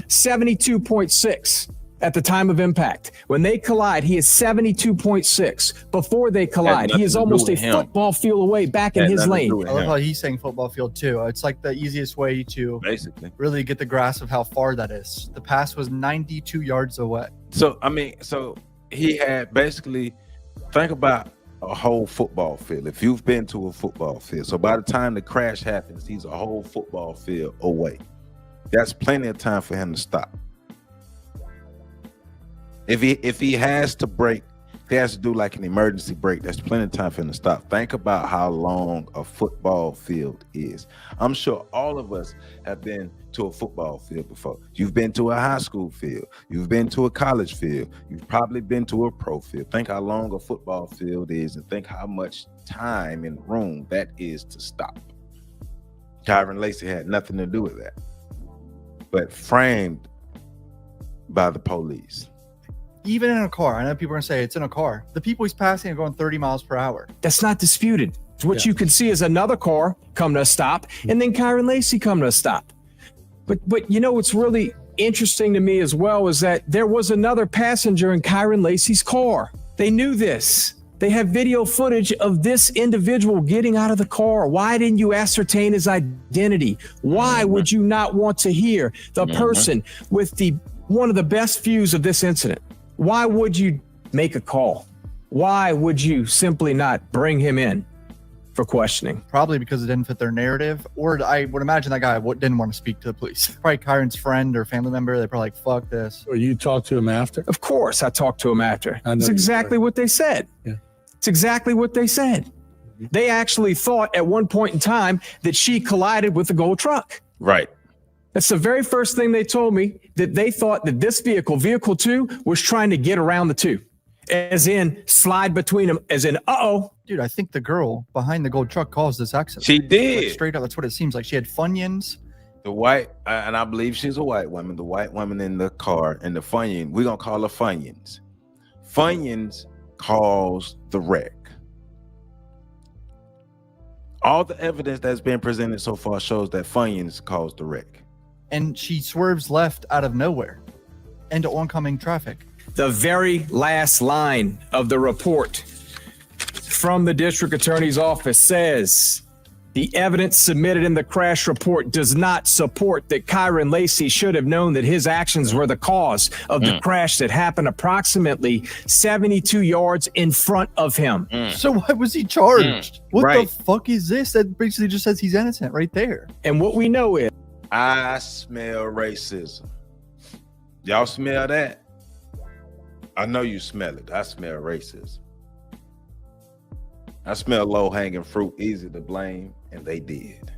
72.6 at the time of impact. When they collide, he is 72.6. Before they collide, he is almost a football field away back in his lane. I love how he's saying football field too. It's like the easiest way to basically really get the grasp of how far that is. The pass was 92 yards away. So, he had basically, think about a whole football field. If you've been to a football field, so by the time the crash happens, he's a whole football field away. That's plenty of time for him to stop. If he has to brake, he has to do like an emergency brake. That's plenty of time for him to stop. Think about how long a football field is. I'm sure all of us have been to a football field before. You've been to a high school field. You've been to a college field. You've probably been to a pro field. Think how long a football field is and think how much time and room that is to stop. Kyron Lacy had nothing to do with that, but framed by the police. Even in a car, I know people are gonna say it's in a car. The people he's passing are going 30 miles per hour. That's not disputed. What you can see is another car come to a stop, and then Kyron Lacy come to a stop. But you know what's really interesting to me as well is that there was another passenger in Kyron Lacy's car. They knew this. They have video footage of this individual getting out of the car. Why didn't you ascertain his identity? Why would you not want to hear the person with one of the best views of this incident? Why would you make a call? Why would you simply not bring him in for questioning? Probably because it didn't fit their narrative, or I would imagine that guy didn't want to speak to the police. Probably Kyron's friend or family member. They're probably like, fuck this. Or you talked to him after? Of course I talked to him after. It's exactly what they said. Yeah. It's exactly what they said. They actually thought at one point in time that she collided with the gold truck. Right. That's the very first thing they told me, that they thought that this vehicle 2, was trying to get around the 2, as in slide between them, as in, Dude, I think the girl behind the gold truck caused this accident. She did. Like, straight up, that's what it seems like. She had Funyuns. The white, and I believe she's a white woman, the white woman in the car, and the Funyun, we're going to call her Funyuns. Funyuns caused the wreck. All the evidence that's been presented so far shows that Funyuns caused the wreck. And she swerves left out of nowhere into oncoming traffic. The very last line of the report from the district attorney's office says, the evidence submitted in the crash report does not support that Kyron Lacy should have known that his actions were the cause of the crash that happened approximately 72 yards in front of him. So why was he charged? What the fuck is this? That basically just says he's innocent right there. And what we know is, I smell racism. Y'all smell that? I know you smell it. I smell racism. I smell low-hanging fruit, easy to blame, and they did.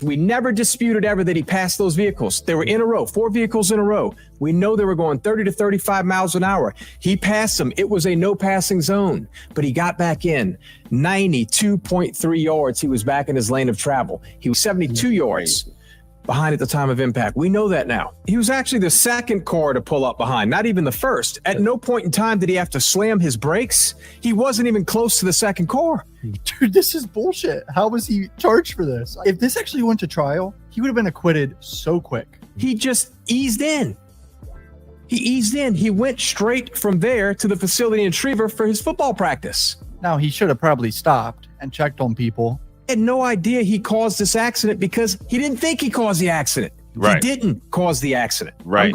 We never disputed ever that he passed those vehicles. They were in a row, 4 vehicles in a row. We know they were going 30 to 35 miles an hour. He passed them. It was a no passing zone, but he got back in 92.3 yards. He was back in his lane of travel. He was 72 yards. behind at the time of impact. We know that now. He was actually the second car to pull up behind, not even the first. At no point in time did he have to slam his brakes. He wasn't even close to the second car. Dude, this is bullshit. How was he charged for this? If this actually went to trial, he would have been acquitted so quick. He just eased in. He went straight from there to the facility in Schriever for his football practice. Now, he should have probably stopped and checked on people. Had no idea he caused this accident because he didn't think he caused the accident. Right. He didn't cause the accident. Right.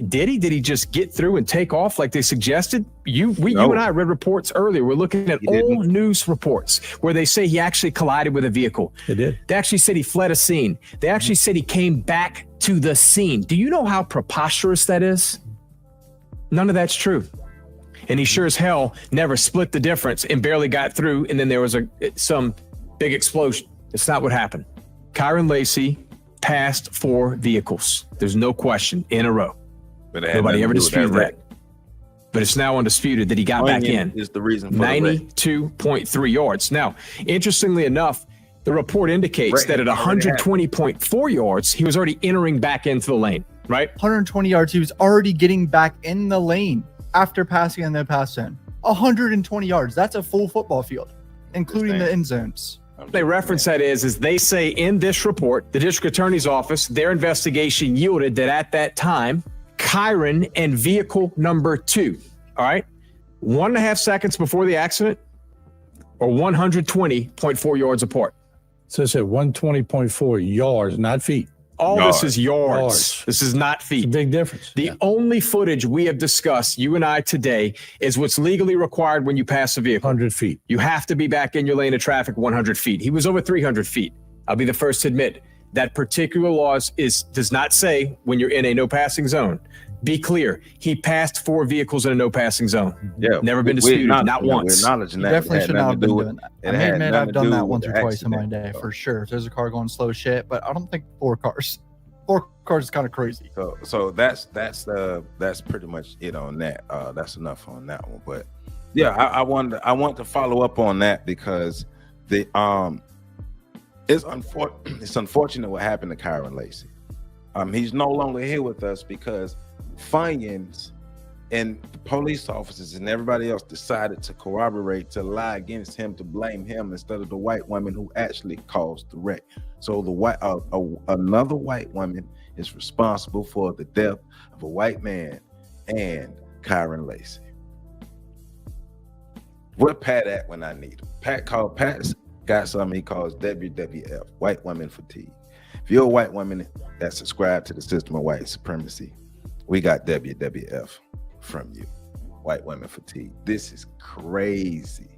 Did he? Did he just get through and take off like they suggested? You and I read reports earlier. We're looking at old news reports where they say he actually collided with a vehicle. They did. They actually said he fled a scene. They actually said he came back to the scene. Do you know how preposterous that is? None of that's true. And he sure as hell never split the difference and barely got through. And then there was some big explosion. It's not what happened. Kyron Lacy passed 4 vehicles. There's no question in a row. Nobody ever disputed that. But it's now undisputed that he got back in. Is the reason for 92.3 yards. Now, interestingly enough, the report indicates that at 120.4 yards, he was already entering back into the lane, right? 120 yards, he was already getting back in the lane after passing in the pass zone. 120 yards. That's a full football field, including the end zones. They reference that is they say in this report, the district attorney's office, their investigation yielded that at that time, Kyron and vehicle number 2, all right, 1.5 seconds before the accident, or 120.4 yards apart. So it said 120.4 yards, not feet. All this is yards. This is not feet. It's a big difference. The only footage we have discussed, you and I today, is what's legally required when you pass a vehicle. 100 feet. You have to be back in your lane of traffic 100 feet. He was over 300 feet. I'll be the first to admit that particular law does not say when you're in a no passing zone. Be clear. He passed 4 vehicles in a no passing zone. Yeah. Never been disputed, not once. We're acknowledging that. Definitely should not have been doing that. I may admit I've done that once or twice in my accident. day, for sure. If there's a car going slow shit, but I don't think 4 cars. 4 cars is kind of crazy. So that's pretty much it on that. That's enough on that one. But yeah, I want to follow up on that because it's unfortunate what happened to Kyron Lacy. He's no longer here with us because Funyuns and the police officers and everybody else decided to corroborate, to lie against him, to blame him instead of the white woman who actually caused the wreck. So another white woman is responsible for the death of a white man and Kyron Lacy. Where Pat at when I need him? Pat's got something he calls WWF, white women fatigue. If you're a white woman that subscribed to the system of white supremacy, we got WWF from you, white women fatigue. This is crazy.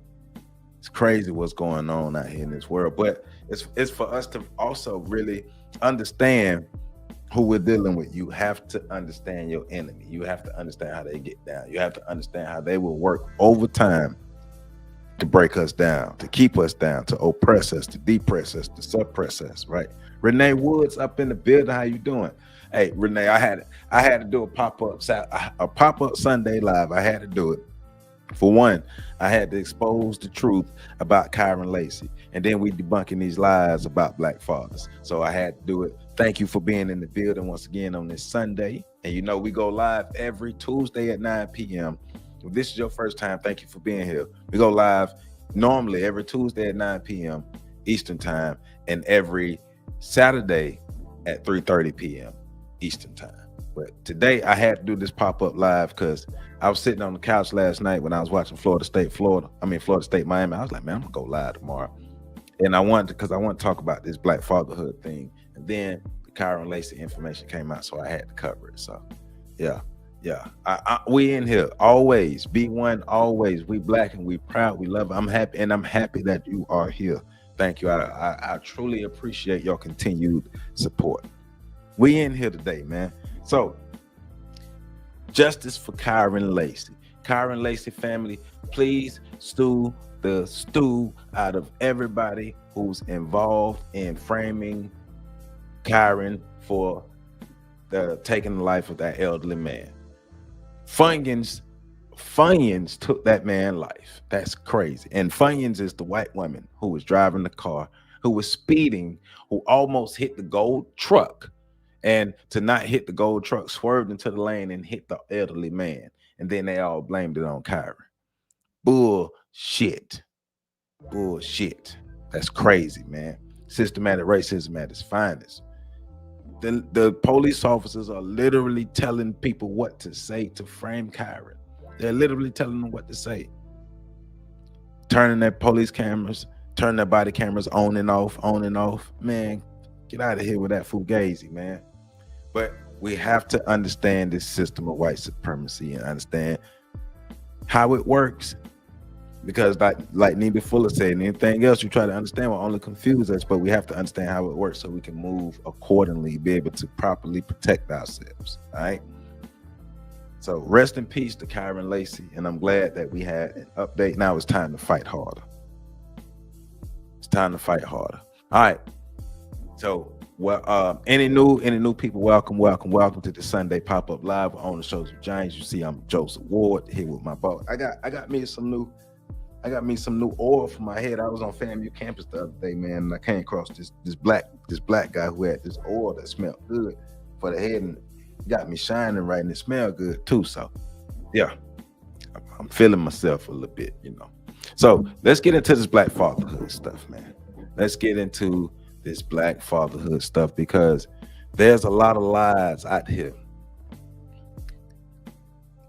It's crazy what's going on out here in this world, but it's for us to also really understand who we're dealing with. You have to understand your enemy. You have to understand how they get down. You have to understand how they will work overtime to break us down, to keep us down, to oppress us, to depress us, to suppress us, right? Renee Woods up in the building. How you doing? Hey, Renee, I had to do a pop-up Sunday live. I had to do it. For one, I had to expose the truth about Kyron Lacy, and then we debunking these lies about black fathers. So I had to do it. Thank you for being in the building once again on this Sunday. And you know, we go live every Tuesday at 9 p.m. If this is your first time, thank you for being here. We go live normally every Tuesday at 9 p.m. Eastern time and every Saturday at 3:30 p.m. Eastern time. But today I had to do this pop-up live because I was sitting on the couch last night when I was watching Florida State Miami. I was like, man, I'm gonna go live tomorrow. And I wanted to talk about this black fatherhood thing. And then the Kyron Lacy information came out, so I had to cover it. So yeah. We in here always. B1 always. We black and we proud. We love it. I'm happy that you are here. Thank you. I truly appreciate your continued support. We in here today, man. So, justice for Kyron Lacy. Kyron Lacy family, please stew the stew out of everybody who's involved in framing Kyron for taking the life of that elderly man. Funyuns took that man's life. That's crazy. And Funyuns is the white woman who was driving the car, who was speeding, who almost hit the gold truck And to not hit the gold truck, swerved into the lane and hit the elderly man. And then they all blamed it on Kyron. Bullshit. Bullshit. That's crazy, man. Systematic racism at its finest. The police officers are literally telling people what to say to frame Kyron. They're literally telling them what to say. Turning their police cameras, turning their body cameras on and off. Man, get out of here with that fugazi, man. But we have to understand this system of white supremacy and understand how it works. Because like Neba Fuller said, anything else you try to understand will only confuse us, but we have to understand how it works so we can move accordingly, be able to properly protect ourselves. All right. So rest in peace to Kyron Lacy, and I'm glad that we had an update. Now it's time to fight harder. It's time to fight harder. All right. So any new people, welcome to the Sunday Pop-Up Live on the Shows of Giants. You see, I'm Joseph Ward here with my boss. I got me some new oil for my head. I was on FAMU campus the other day, man, and I came across this black guy who had this oil that smelled good for the head and got me shining right, and it smelled good too. So yeah, I'm feeling myself a little bit, you know. So let's get into this black fatherhood stuff, man. Let's get into this black fatherhood stuff, because there's a lot of lies out here.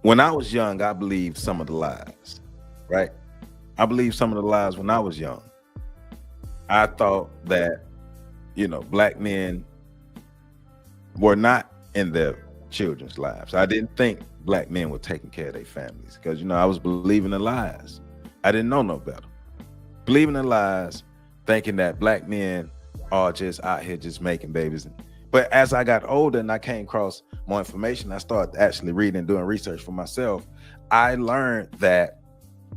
When I was young, I believed some of the lies, right? I believed some of the lies when I was young. I thought that, black men were not in their children's lives. I didn't think black men were taking care of their families because, I was believing the lies. I didn't know no better. Believing the lies, thinking that black men are just out here just making babies. But as I got older and I came across more information, I started actually reading and doing research for myself. I learned that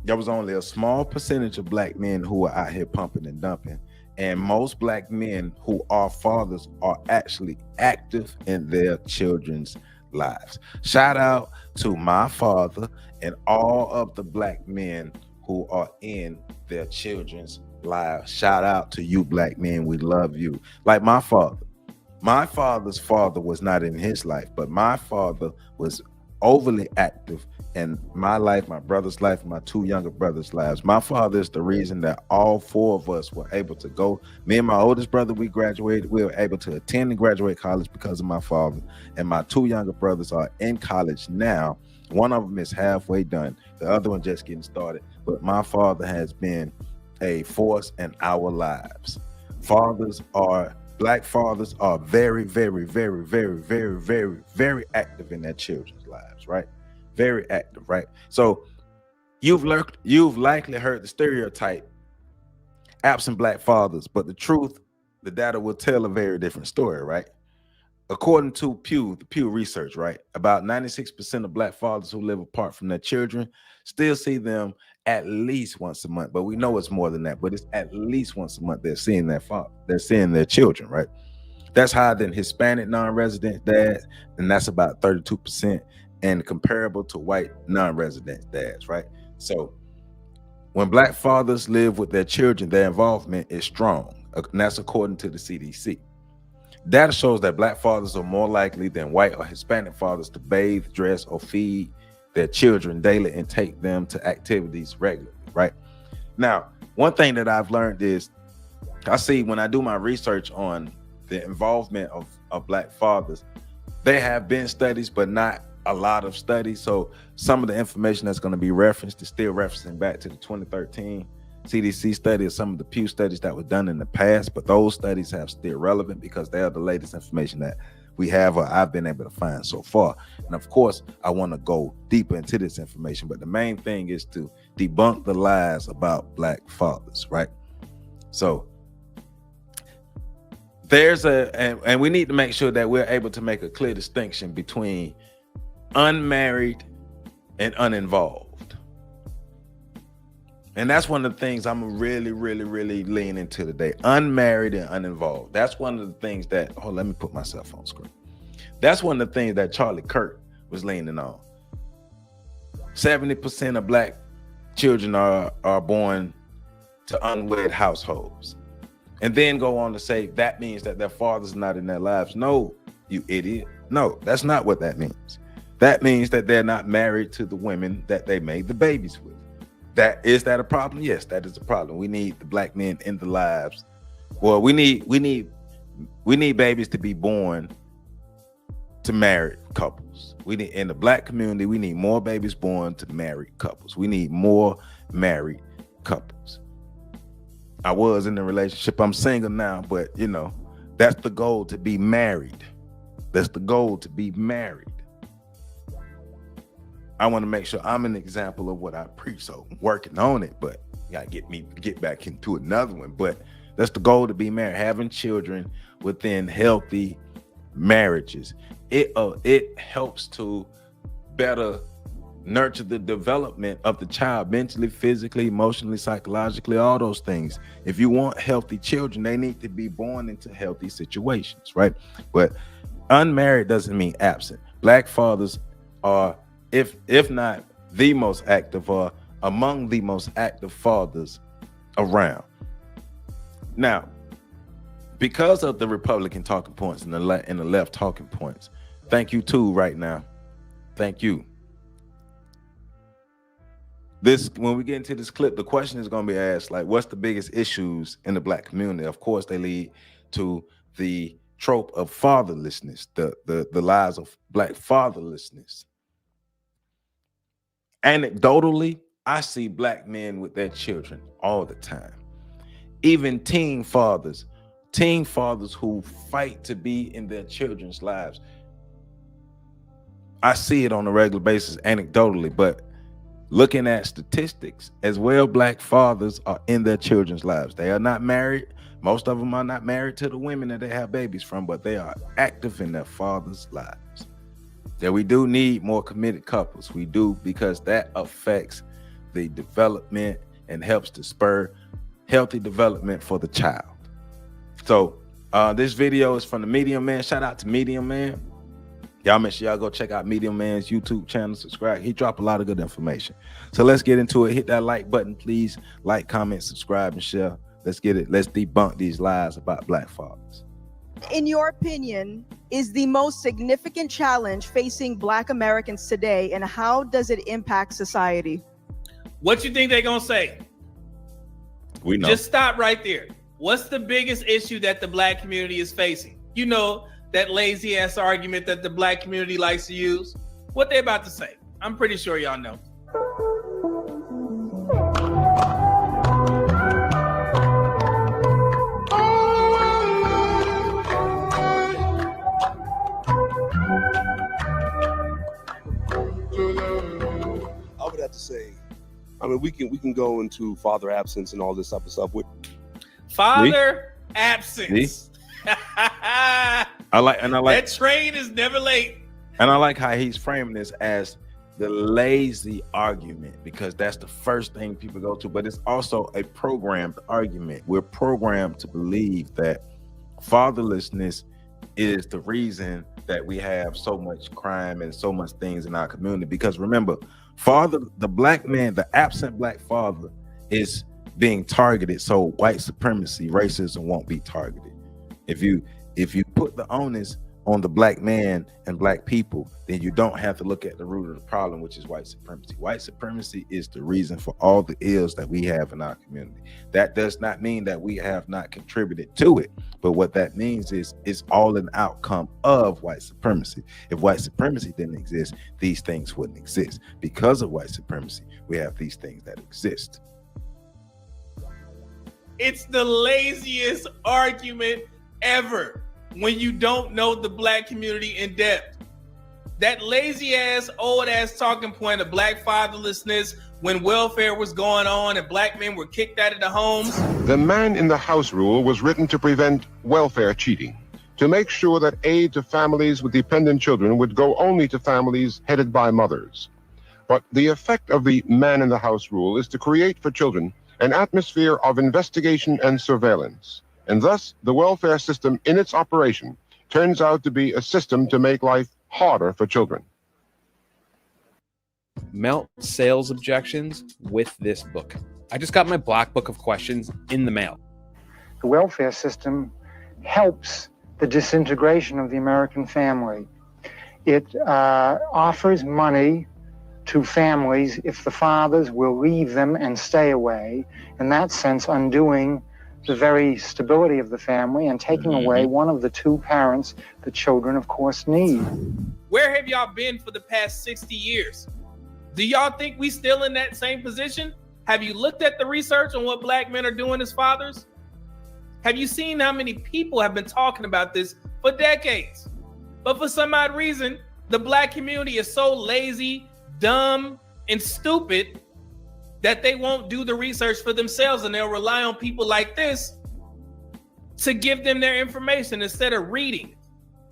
there was only a small percentage of black men who were out here pumping and dumping. And most black men who are fathers are actually active in their children's lives. Shout out to my father and all of the black men who are in their children's lives. Shout out to you, black men. We love you. Like my father. My father's father was not in his life, but my father was overly active in my life, my brother's life, and my two younger brothers' lives. My father is the reason that all four of us were able to go. Me and my oldest brother, we graduated. We were able to attend and graduate college because of my father. And my two younger brothers are in college now. One of them is halfway done. The other one just getting started. But my father has been a force in our lives. Black fathers are very, very, very, very, very, very, very active in their children's lives, right? Very active, right? So you've likely heard the stereotype, absent black fathers, but the truth, the data will tell a very different story, right? According to the Pew research, right, about 96% of black fathers who live apart from their children still see them at least once a month, but we know it's more than that, but it's at least once a month they're seeing their father, they're seeing their children, right? That's higher than Hispanic non-resident dads, and that's about 32%, and comparable to white non-resident dads, right? So when black fathers live with their children, their involvement is strong, and that's according to the CDC. Data shows that black fathers are more likely than white or Hispanic fathers to bathe, dress, or feed their children daily and take them to activities regularly, right? Now, one thing that I've learned is I see when I do my research on the involvement of black fathers, there have been studies, but not a lot of studies. So some of the information that's going to be referenced is still referencing back to the 2013 CDC study or some of the Pew studies that were done in the past, but those studies have still relevant because they are the latest information that we have or I've been able to find so far. And of course, I want to go deeper into this information, but the main thing is to debunk the lies about black fathers, right? So there's and we need to make sure that we're able to make a clear distinction between unmarried and uninvolved. And that's one of the things I'm really, really, really leaning into today. Unmarried and uninvolved. That's one of the things that, let me put myself on screen. That's one of the things that Charlie Kirk was leaning on. 70% of black children are born to unwed households. And then go on to say that means that their father's not in their lives. No, you idiot. No, that's not what that means. That means that they're not married to the women that they made the babies with. Is that a problem? Yes, that is a problem. We need the black men in the lives. Well, we need babies to be born to married couples. We need, in the black community, we need more babies born to married couples. We need more married couples. I was in a relationship. I'm single now, but you know, that's the goal, to be married. That's the goal, to be married. I want to make sure I'm an example of what I preach. So I'm working on it, but you gotta get back into another one. But that's the goal, to be married, having children within healthy marriages. It helps to better nurture the development of the child mentally, physically, emotionally, psychologically, all those things. If you want healthy children, they need to be born into healthy situations, right? But unmarried doesn't mean absent. Black fathers are, if not the most active, or among the most active fathers around. Now, because of the Republican talking points and the left talking points, thank you too right now. Thank you. When we get into this clip, the question is going to be asked, like, what's the biggest issues in the black community? Of course, they lead to the trope of fatherlessness, the lies of black fatherlessness. Anecdotally, I see black men with their children all the time. Even teen fathers who fight to be in their children's lives. I see it on a regular basis anecdotally, but looking at statistics as well, black fathers are in their children's lives. They are not married. Most of them are not married to the women that they have babies from, but they are active in their fathers' lives. That we do need more committed couples. We do, because that affects the development and helps to spur healthy development for the child. So this video is from the Medium Man. Shout out to Medium Man. Y'all make sure y'all go check out Medium Man's YouTube channel, subscribe. He dropped a lot of good information. So let's get into it. Hit that like button, please. Like, comment, subscribe, and share. Let's get it. Let's debunk these lies about black fathers. In your opinion, is the most significant challenge facing black Americans today, and how does it impact society? What you think they're gonna say? We know. Just stop right there. What's the biggest issue that the black community is facing? You know, that lazy ass argument that the black community likes to use. What they about to say? I'm pretty sure y'all know. I would have to say, I mean, we can go into father absence and all this type of stuff with father absence. I like that train is never late. And I like how he's framing this as the lazy argument, because that's the first thing people go to, but it's also a programmed argument. We're programmed to believe that fatherlessness is the reason that we have so much crime and so much things in our community. Because remember, the black man, the absent black father, is being targeted so white supremacy, racism won't be targeted. If you put the onus on the black man and black people, then you don't have to look at the root of the problem, which is white supremacy. White supremacy is the reason for all the ills that we have in our community. That does not mean that we have not contributed to it, but what that means is it's all an outcome of white supremacy. If white supremacy didn't exist, these things wouldn't exist. Because of white supremacy, we have these things that exist. It's the laziest argument ever when you don't know the black community in depth. That lazy ass, old ass talking point of black fatherlessness when welfare was going on and black men were kicked out of the homes. The man in the house rule was written to prevent welfare cheating, to make sure that aid to families with dependent children would go only to families headed by mothers. But the effect of the man in the house rule is to create for children an atmosphere of investigation and surveillance. And thus, the welfare system in its operation turns out to be a system to make life harder for children. Melt sales objections with this book. I just got my black book of questions in the mail. The welfare system helps the disintegration of the American family. It offers money to families if the fathers will leave them and stay away, in that sense undoing the very stability of the family and taking away one of the two parents the children, of course, need. Where have y'all been for the past 60 years? Do y'all think we still in that same position? Have you looked at the research on what black men are doing as fathers? Have you seen how many people have been talking about this for decades? But for some odd reason, the black community is so lazy, dumb, and stupid that they won't do the research for themselves, and they'll rely on people like this to give them their information instead of reading.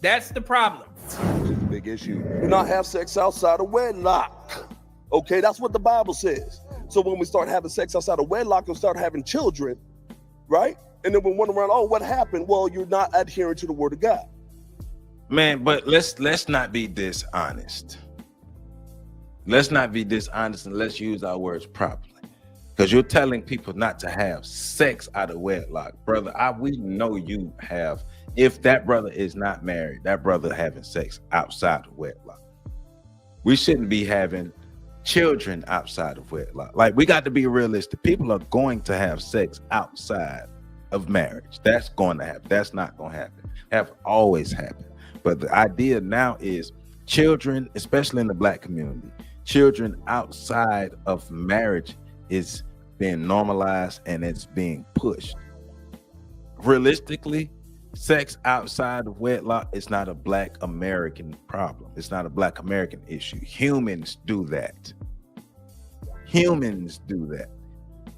That's the problem. It's a big issue. Do not have sex outside of wedlock. Okay, that's what the Bible says. So when we start having sex outside of wedlock and start having children, right? And then we wonder around, oh, what happened? Well, you're not adhering to the word of God. Man, but let's not be dishonest. Let's not be dishonest, and let's use our words properly. Because you're telling people not to have sex out of wedlock. Brother, we know you have. If that brother is not married, that brother having sex outside of wedlock. We shouldn't be having children outside of wedlock. Like, we got to be realistic. People are going to have sex outside of marriage. That's going to happen. That's not going to happen. Have always happened. But the idea now is children, especially in the black community, children outside of marriage is being normalized and it's being pushed. Realistically, sex outside of wedlock is not a black American problem. It's not a black American issue. Humans do that. Humans do that.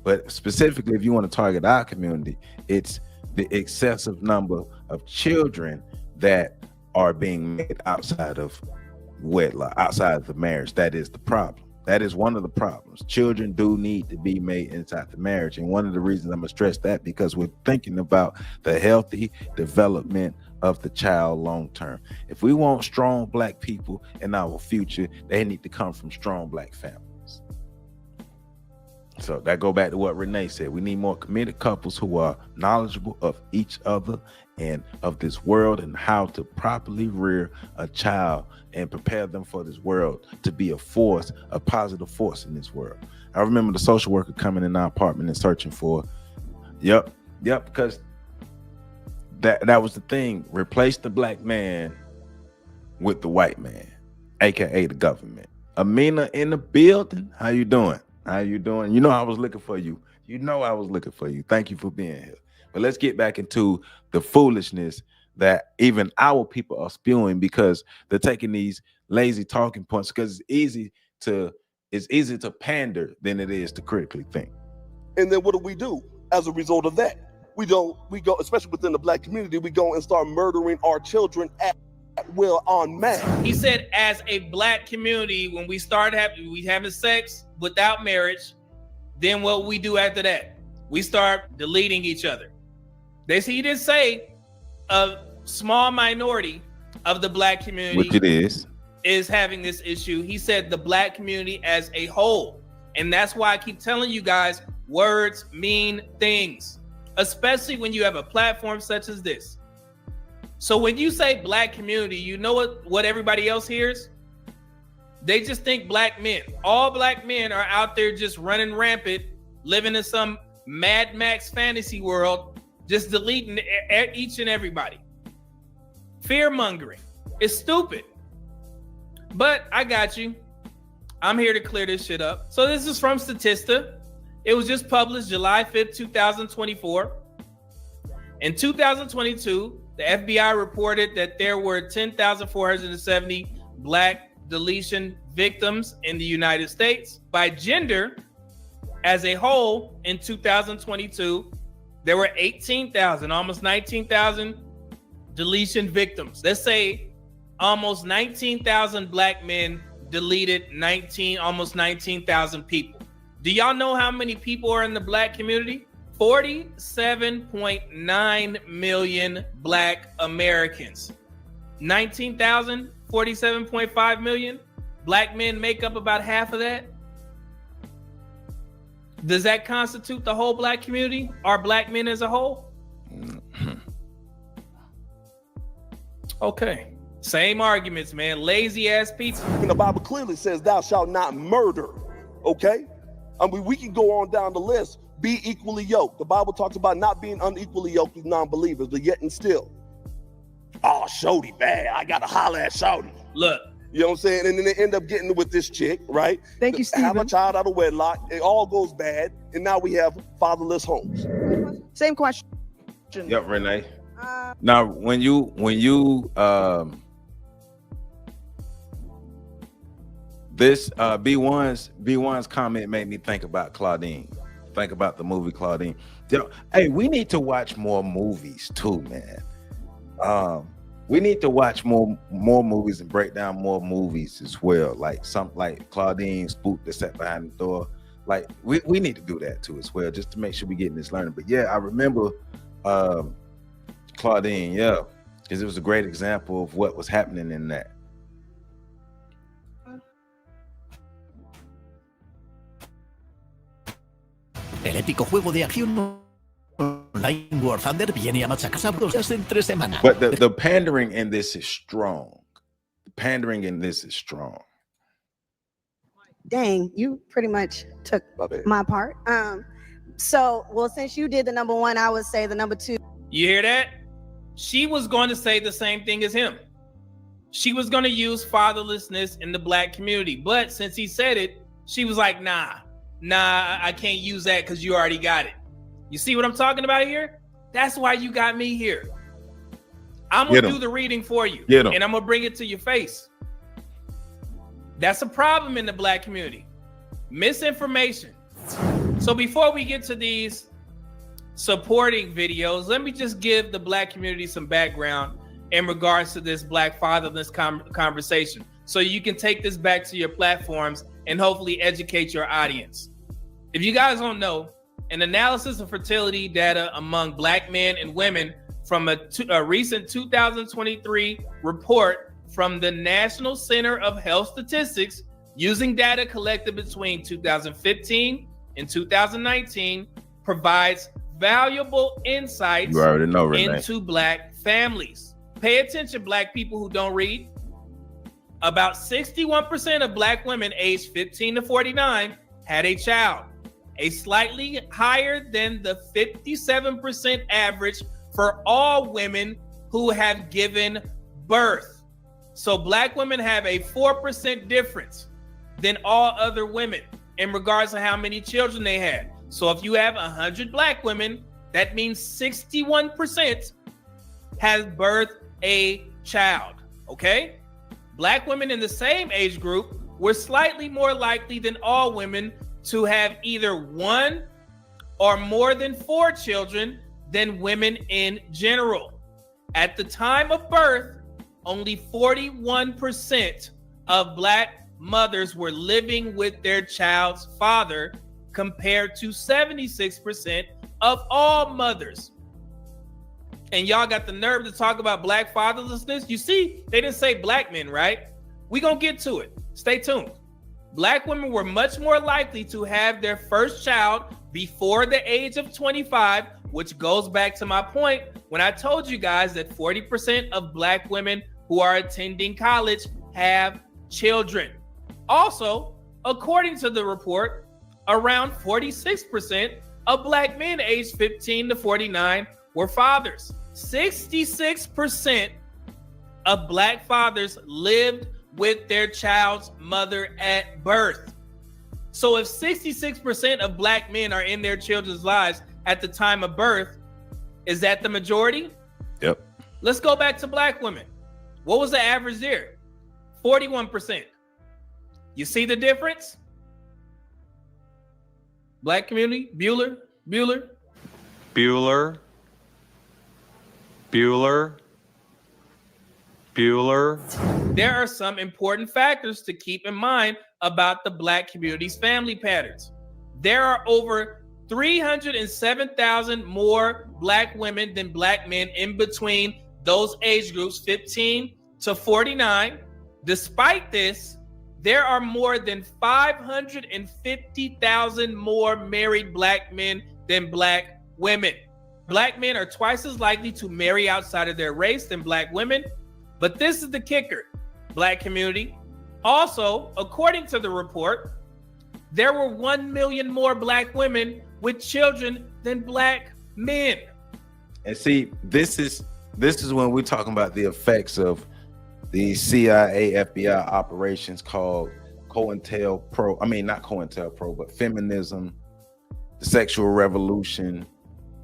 But specifically, if you want to target our community, it's the excessive number of children that are being made outside of wedlock, outside of the marriage. That is the problem. That is one of the problems. Children do need to be made inside the marriage. And one of the reasons I'm gonna stress that, because we're thinking about the healthy development of the child long term. If we want strong black people in our future, they need to come from strong black families. So that go back to what Renee said. We need more committed couples who are knowledgeable of each other and of this world and how to properly rear a child and prepare them for this world to be a force, a positive force in this world. I remember the social worker coming in our apartment and searching for, because that was the thing. Replace the black man with the white man, aka the government. Amina in the building. How you doing? How you doing? You know I was looking for you. You know I was looking for you. Thank you for being here. But let's get back into the foolishness that even our people are spewing, because they're taking these lazy talking points, because it's easy to pander than it is to critically think. And then what do? As a result of that? We go, especially within the black community, we go and start murdering our children at will en masse. He said, as a black community, when we start having sex without marriage, then what we do after that? We start deleting each other. He didn't say a small minority of the black community, which it is having this issue. He said the black community as a whole. And that's why I keep telling you guys, words mean things, especially when you have a platform such as this. So when you say black community, you know what everybody else hears? They just think black men. All black men are out there just running rampant, living in some Mad Max fantasy world, just deleting each and everybody. Fear mongering. It's stupid. But I got you. I'm here to clear this shit up. So this is from Statista. It was just published July 5th, 2024. In 2022, the FBI reported that there were 10,470 black deletion victims in the United States. By gender, as a whole, in 2022, there were 18,000, almost 19,000 deletion victims. Let's say almost 19,000 black men deleted almost 19,000 people. Do y'all know how many people are in the black community? 47.9 million black Americans. 19,000, 47.5 million. Black men make up about half of that. Does that constitute the whole black community? Are black men as a whole? Okay. Same arguments, man. Lazy ass people. And the Bible clearly says, thou shalt not murder. Okay? I mean, we can go on down the list. Be equally yoked. The Bible talks about not being unequally yoked with non-believers, but yet and still. Oh, Shorty bad. I gotta holler at Shorty. Look. You know what I'm saying? And then they end up getting with this chick, right? Thank you, Stephen. Have a child out of wedlock. It all goes bad. And now we have fatherless homes. Same question. Yep, Renee. Now, when you this B1's comment made me think about Claudine. Think about the movie Claudine. Hey, we need to watch more movies too, man. We need to watch more movies and break down more movies as well. Like something like Claudine, Spook that sat behind the door. Like we need to do that too as well, just to make sure we getting this learning. But yeah, I remember Claudine, yeah, because it was a great example of what was happening in that. El épico juego de acción online War Thunder viene a machacar en 3 semanas. But the pandering in this is strong. The pandering in this is strong. Dang, you pretty much took my part. So, well, since you did the number 1, I would say the number 2. You hear that? She was going to say the same thing as him. She was going to use fatherlessness in the black community. But since he said it, she was like, nah, I can't use that because you already got it. You see what I'm talking about here? That's why you got me here. I'm going to do the reading for you. And I'm going to bring it to your face. That's a problem in the black community. Misinformation. So before we get to these supporting videos, let me just give the black community some background in regards to this black fatherless conversation, so you can take this back to your platforms and hopefully educate your audience. If you guys don't know, an analysis of fertility data among black men and women from a recent 2023 report from the National Center of Health Statistics, using data collected between 2015 and 2019, provides valuable insights into black families. Pay attention, black people who don't read. About 61% of black women aged 15 to 49 had a child, a slightly higher than the 57% average for all women who have given birth. So black women have a 4% difference than all other women in regards to how many children they had. So if you have 100 black women, that means 61% has birthed a child, okay? Black women in the same age group were slightly more likely than all women to have either 1 or more than 4 children than women in general. At the time of birth, only 41% of black mothers were living with their child's father, compared to 76% of all mothers. And y'all got the nerve to talk about black fatherlessness? You see, they didn't say black men, right? We gonna get to it. Stay tuned. Black women were much more likely to have their first child before the age of 25, which goes back to my point when I told you guys that 40% of black women who are attending college have children. Also, according to the report, around 46% of black men aged 15 to 49 were fathers. 66% of black fathers lived with their child's mother at birth. So if 66% of black men are in their children's lives at the time of birth, is that the majority? Yep. Let's go back to black women. What was the average there? 41%. You see the difference? Black community, Bueller. There are some important factors to keep in mind about the black community's family patterns. There are over 307,000 more black women than black men in between those age groups, 15 to 49. Despite this, there are more than 550,000 more married black men than black women. Black men are twice as likely to marry outside of their race than black women. But this is the kicker, Black community. Also, according to the report, there were 1 million more Black women with children than Black men. And see, this is when we're talking about the effects of the CIA, FBI operations called not COINTELPRO, but feminism, the sexual revolution,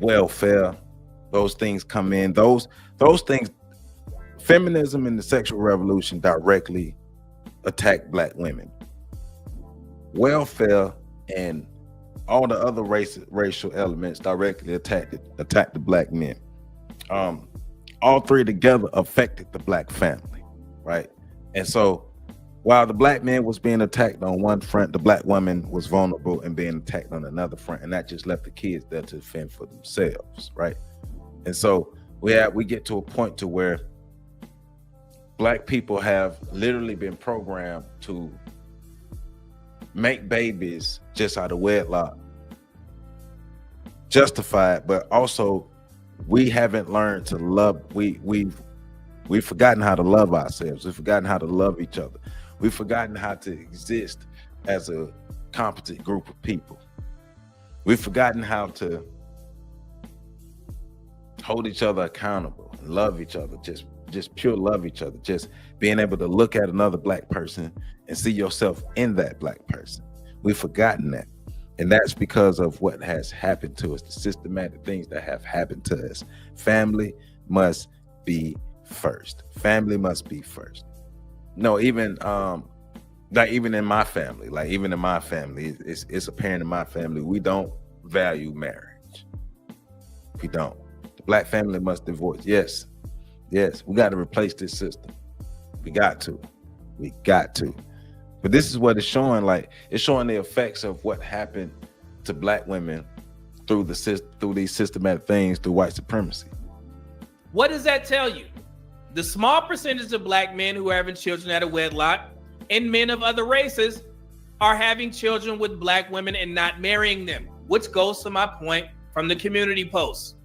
welfare. Those things come in. Those things, feminism and the sexual revolution directly attack Black women. Welfare and all the other racial elements directly attack the Black men. All three together affected the Black family, right? And so while the Black man was being attacked on one front, the Black woman was vulnerable and being attacked on another front, and that just left the kids there to fend for themselves, right? And so we get to a point to where Black people have literally been programmed to make babies just out of wedlock, justified, but also we haven't learned to love. We've forgotten how to love ourselves. We've forgotten how to love each other. We've forgotten how to exist as a competent group of people. We've forgotten how to hold each other accountable and love each other, just pure love each other, just being able to look at another Black person and see yourself in that Black person. We've forgotten that. And that's because of what has happened to us, the systematic things that have happened to us. Family must be first. Family must be first. No, even in my family, it's apparent in my family, we don't value marriage. We don't. The Black family must divorce. Yes, we got to replace this system. We got to. But this is what it's showing. Like, it's showing the effects of what happened to Black women through these systematic things, through white supremacy. What does that tell you? The small percentage of Black men who are having children out of wedlock and men of other races are having children with Black women and not marrying them, which goes to my point from the community post.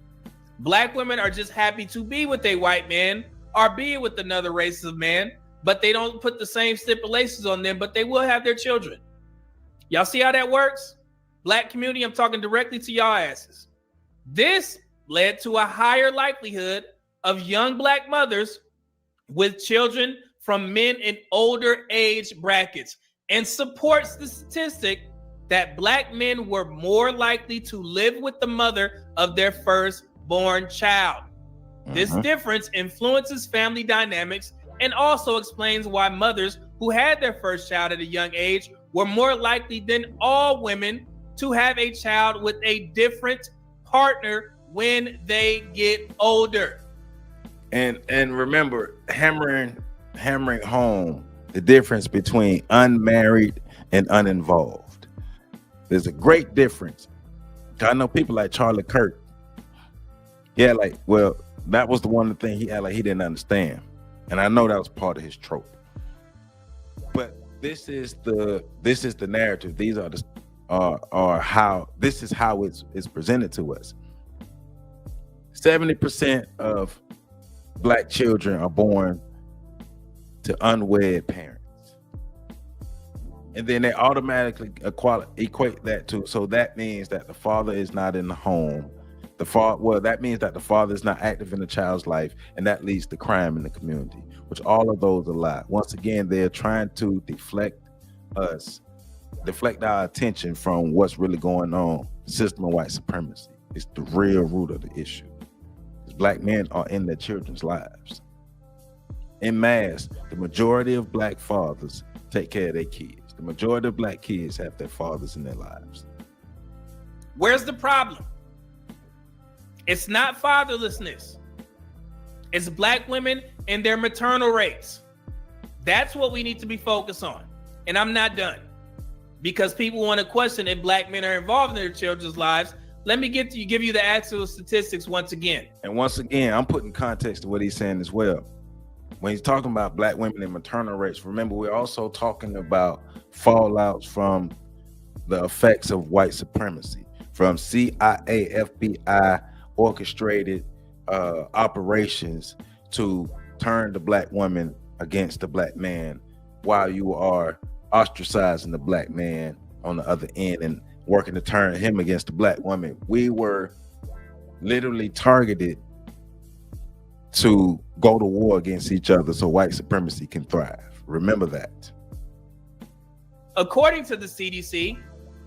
Black women are just happy to be with a white man or be with another race of man, but they don't put the same stipulations on them, but they will have their children. Y'all see how that works? Black community, I'm talking directly to y'all asses. This led to a higher likelihood of young Black mothers with children from men in older age brackets, and supports the statistic that Black men were more likely to live with the mother of their firstborn child. This difference influences family dynamics and also explains why mothers who had their first child at a young age were more likely than all women to have a child with a different partner when they get older. And remember, hammering home the difference between unmarried and uninvolved. There's a great difference. I know people like Charlie Kirk. Yeah, that was the one thing he didn't understand. And I know that was part of his trope. But this is the narrative. These are how it's presented to us. 70% of Black children are born to unwed parents, and then they automatically equate that to, so that means that the father is not in the home. That means that the father is not active in the child's life, and that leads to crime in the community, which all of those are lies. Once again, they're trying to deflect our attention from what's really going on, the system of white supremacy. It's the real root of the issue. Black men are in their children's lives. In mass, the majority of Black fathers take care of their kids. The majority of Black kids have their fathers in their lives. Where's the problem? It's not fatherlessness. It's Black women and their maternal rates. That's what we need to be focused on. And I'm not done, because people want to question if Black men are involved in their children's lives. Let me give you the actual statistics once again. And once again, I'm putting context to what he's saying as well. When he's talking about Black women and maternal rates, remember, we're also talking about fallouts from the effects of white supremacy, from CIA, FBI orchestrated operations to turn the black woman against the black man while you are ostracizing the black man on the other end and working to turn him against the black woman. We were literally targeted to go to war against each other so white supremacy can thrive. Remember that. According to the CDC,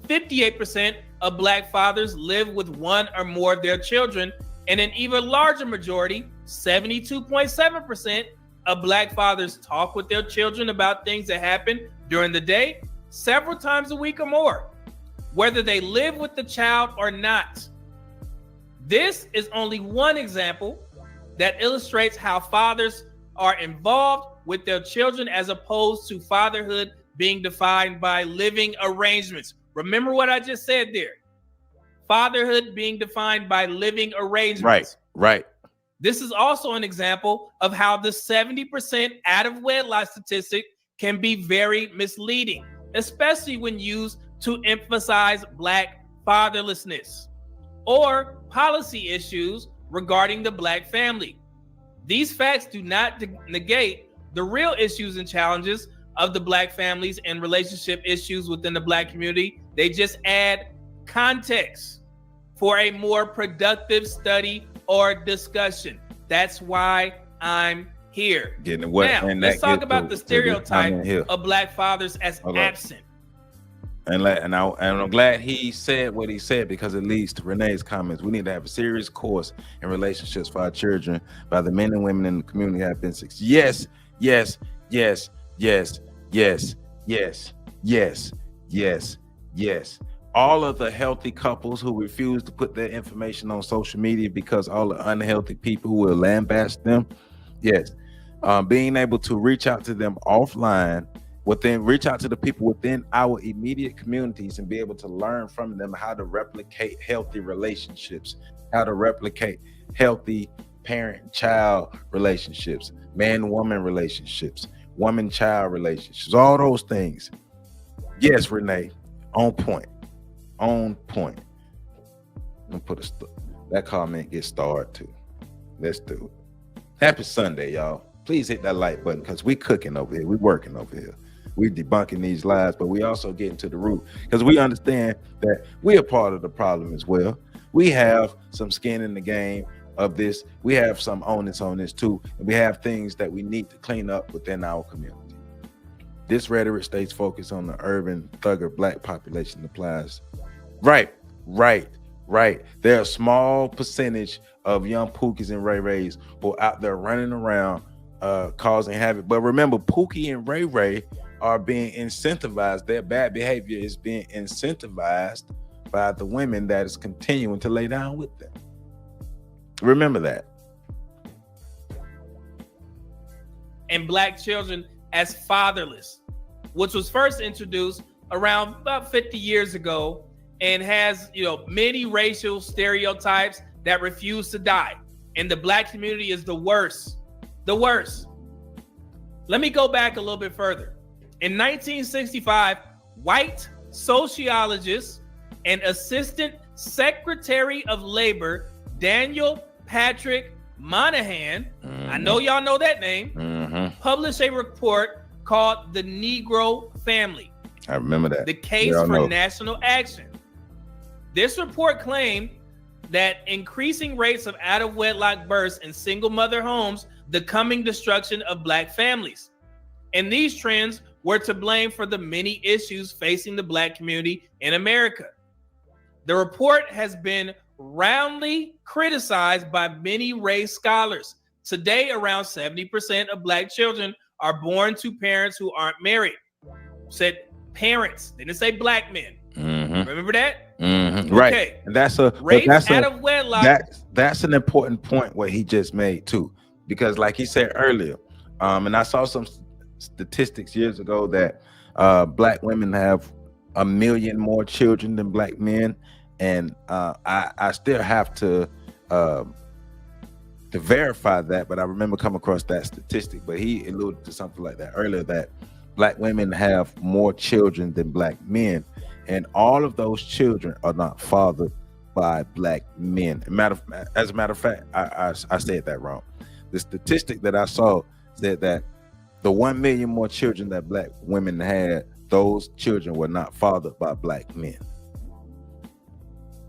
58% of black fathers live with one or more of their children, and an even larger majority, 72.7%, of black fathers talk with their children about things that happen during the day several times a week or more, whether they live with the child or not. This is only one example that illustrates how fathers are involved with their children as opposed to fatherhood being defined by living arrangements. Remember what I just said there. Fatherhood being defined by living arrangements. Right. This is also an example of how the 70% out of wedlock statistic can be very misleading, especially when used to emphasize black fatherlessness or policy issues regarding the black family. These facts do not negate the real issues and challenges of the black families and relationship issues within the black community. They just add context for a more productive study or discussion. That's why I'm here. Now, let's talk about the stereotype of black fathers as absent. And I'm glad he said what he said, because it leads to Renee's comments. We need to have a serious course in relationships for our children by the men and women in the community have been successful. Yes, yes, yes, yes, yes, yes, yes, yes, yes. All of the healthy couples who refuse to put their information on social media because all the unhealthy people will lambaste them. Yes. Being able to reach out to them offline, reach out to the people within our immediate communities and be able to learn from them how to replicate healthy relationships, how to replicate healthy parent-child relationships, man-woman relationships, woman-child relationships, all those things. Yes, Renee, on point. On point. I'm gonna put that comment get started too. Let's do it. Happy Sunday, y'all. Please hit that like button, because we cooking over here. We working over here. We debunking these lies, but we also getting to the root, because we understand that we are part of the problem as well. We have some skin in the game of this. We have some onus on this too, and we have things that we need to clean up within our community. This rhetoric stays focused on the urban thugger black population applies. Right. There are a small percentage of young Pookies and Ray Rays who are out there running around causing havoc. But remember, Pookie and Ray Ray are being incentivized. Their bad behavior is being incentivized by the women that is continuing to lay down with them. Remember that. And black children as fatherless, which was first introduced around about 50 years ago and has, many racial stereotypes that refuse to die. And the black community is the worst. Let me go back a little bit further. In 1965, white sociologist and Assistant Secretary of Labor Daniel Patrick Moynihan, I know y'all know that name, published a report called The Negro Family. I remember that. The Case for National Action. This report claimed that increasing rates of out-of-wedlock births in single-mother homes, the coming destruction of black families. And these trends were to blame for the many issues facing the black community in America. The report has been roundly criticized by many race scholars. Today, around 70% of black children are born to parents who aren't married. Said parents, they didn't say black men. Remember that? Right. Okay. And that's an important point what he just made too, because like he said earlier, and I saw some statistics years ago that black women have 1 million more children than black men, and I still have to verify that, but I remember coming across that statistic. But he alluded to something like that earlier, that black women have more children than black men, and all of those children are not fathered by black men. As a matter of fact, I said that wrong. The statistic that I saw said that the 1 million more children that black women had, those children were not fathered by black men.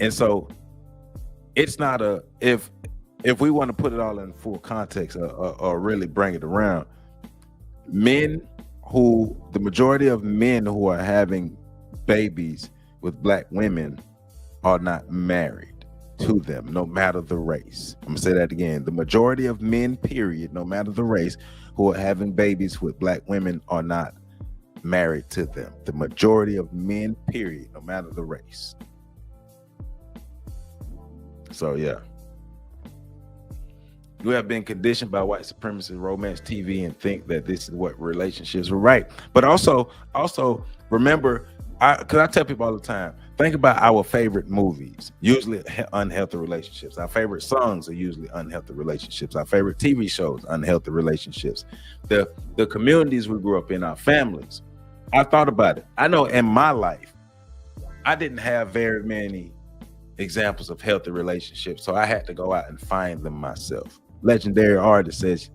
And so it's not if we want to put it all in full context or really bring it around, the majority of men who are having babies with black women are not married to them, no matter the race. I'm gonna say that again. The majority of men, period, no matter the race, who are having babies with black women are not married to them. The majority of men, period, no matter the race. So yeah, we have been conditioned by white supremacist romance TV and think that this is what relationships are, right? But also remember, because I tell people all the time, think about our favorite movies, usually unhealthy relationships. Our favorite songs are usually unhealthy relationships. Our favorite TV shows, unhealthy relationships. The communities we grew up in, our families. I thought about it. I know in my life, I didn't have very many examples of healthy relationships, so I had to go out and find them myself. Legendary artist says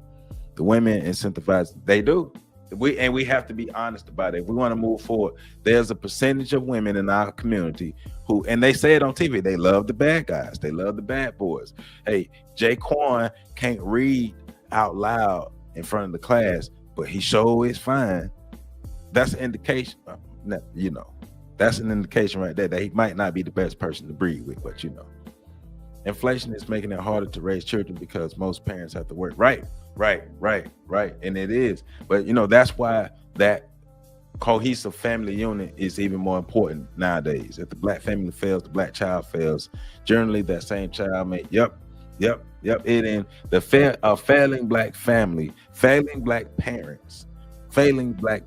the women incentivize, they do. We have to be honest about it. If we want to move forward, there's a percentage of women in our community who, and they say it on TV, they love the bad guys, they love the bad boys. Hey, Jaquan can't read out loud in front of the class, but he sure is fine. That's an indication, that's an indication right there that he might not be the best person to breed with, but inflation is making it harder to raise children because most parents have to work. Right. And it is. But that's why that cohesive family unit is even more important nowadays. If the black family fails, the black child fails. Generally, that same child may, failing black family, failing black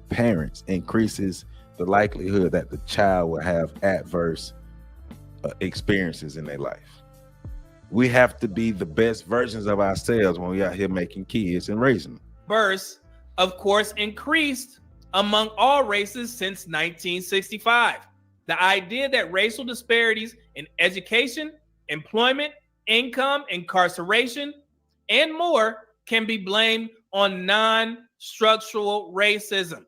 parents increases the likelihood that the child will have adverse experiences in their life. We have to be the best versions of ourselves when we out here making kids and raising them. Births, of course, increased among all races since 1965. The idea that racial disparities in education, employment, income, incarceration, and more can be blamed on non-structural racism.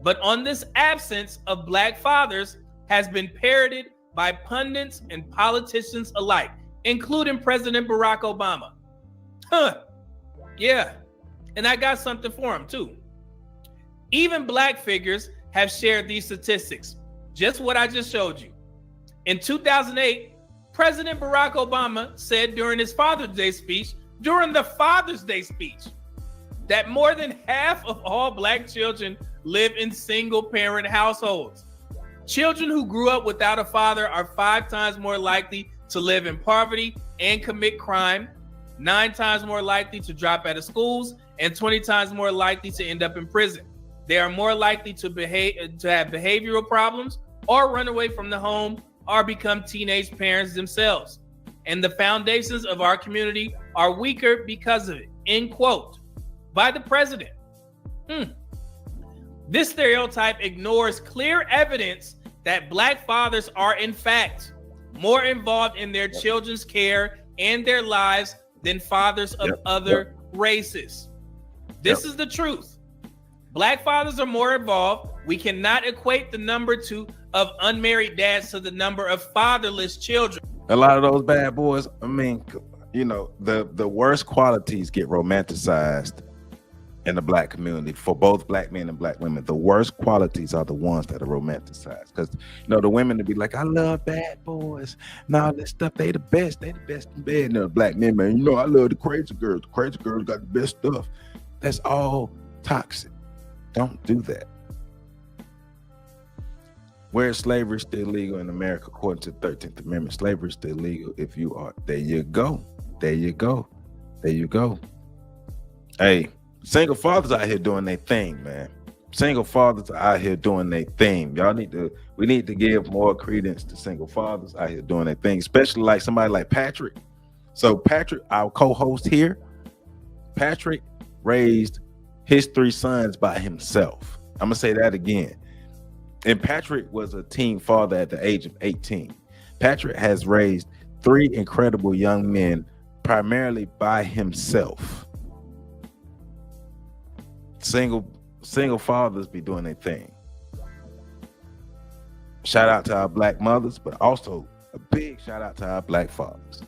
But on this absence of black fathers has been parroted by pundits and politicians alike, including President Barack Obama. Yeah, and I got something for him too. Even black figures have shared these statistics, just what I just showed you. In 2008, President Barack Obama said during his Father's Day speech, that more than half of all black children live in single-parent households. Children who grew up without a father are 5 times more likely to live in poverty and commit crime, 9 times more likely to drop out of schools, and 20 times more likely to end up in prison. They are more likely to have behavioral problems or run away from the home or become teenage parents themselves. And the foundations of our community are weaker because of it, end quote, by the president. This stereotype ignores clear evidence that black fathers are in fact more involved in their children's care and their lives than fathers of other races. This is the truth. Black fathers are more involved. We cannot equate the number of unmarried dads to the number of fatherless children. A lot of those bad boys, the worst qualities get romanticized in the black community for both black men and black women. The worst qualities are the ones that are romanticized, because the women to be like, I love bad boys and all this stuff, they the best in bed. And the black men, man, I love the crazy girls. The crazy girls got the best stuff. That's all toxic. Don't do that. Where is slavery still legal in America? According to the 13th Amendment, slavery is still legal if you are. There you go. Hey, single fathers out here doing their thing, man. Single fathers are out here doing their thing. We need to give more credence to single fathers out here doing their thing, especially like somebody like Patrick. So Patrick, our co-host here, Patrick raised his 3 sons by himself. I'm gonna say that again. And Patrick was a teen father at the age of 18. Patrick has raised 3 incredible young men primarily by himself. single fathers be doing their thing. Shout out to our black mothers, but also a big shout out to our black fathers.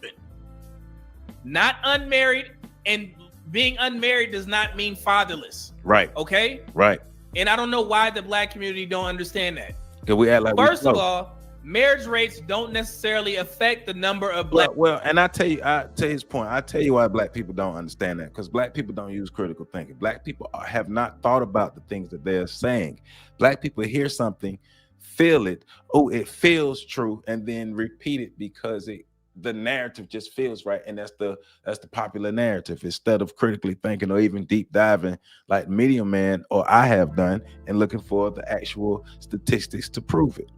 Not unmarried, and being unmarried does not mean fatherless. Right. Okay? Right. And I don't know why the black community don't understand that. Because we act like First of all, marriage rates don't necessarily affect the number of black. Well, and I tell you his point. I tell you why black people don't understand that, because black people don't use critical thinking. Black people have not thought about the things that they're saying. Black people hear something, feel it, it feels true, and then repeat it because the narrative just feels right, and that's the popular narrative, instead of critically thinking or even deep diving like Medium Man or I have done and looking for the actual statistics to prove it.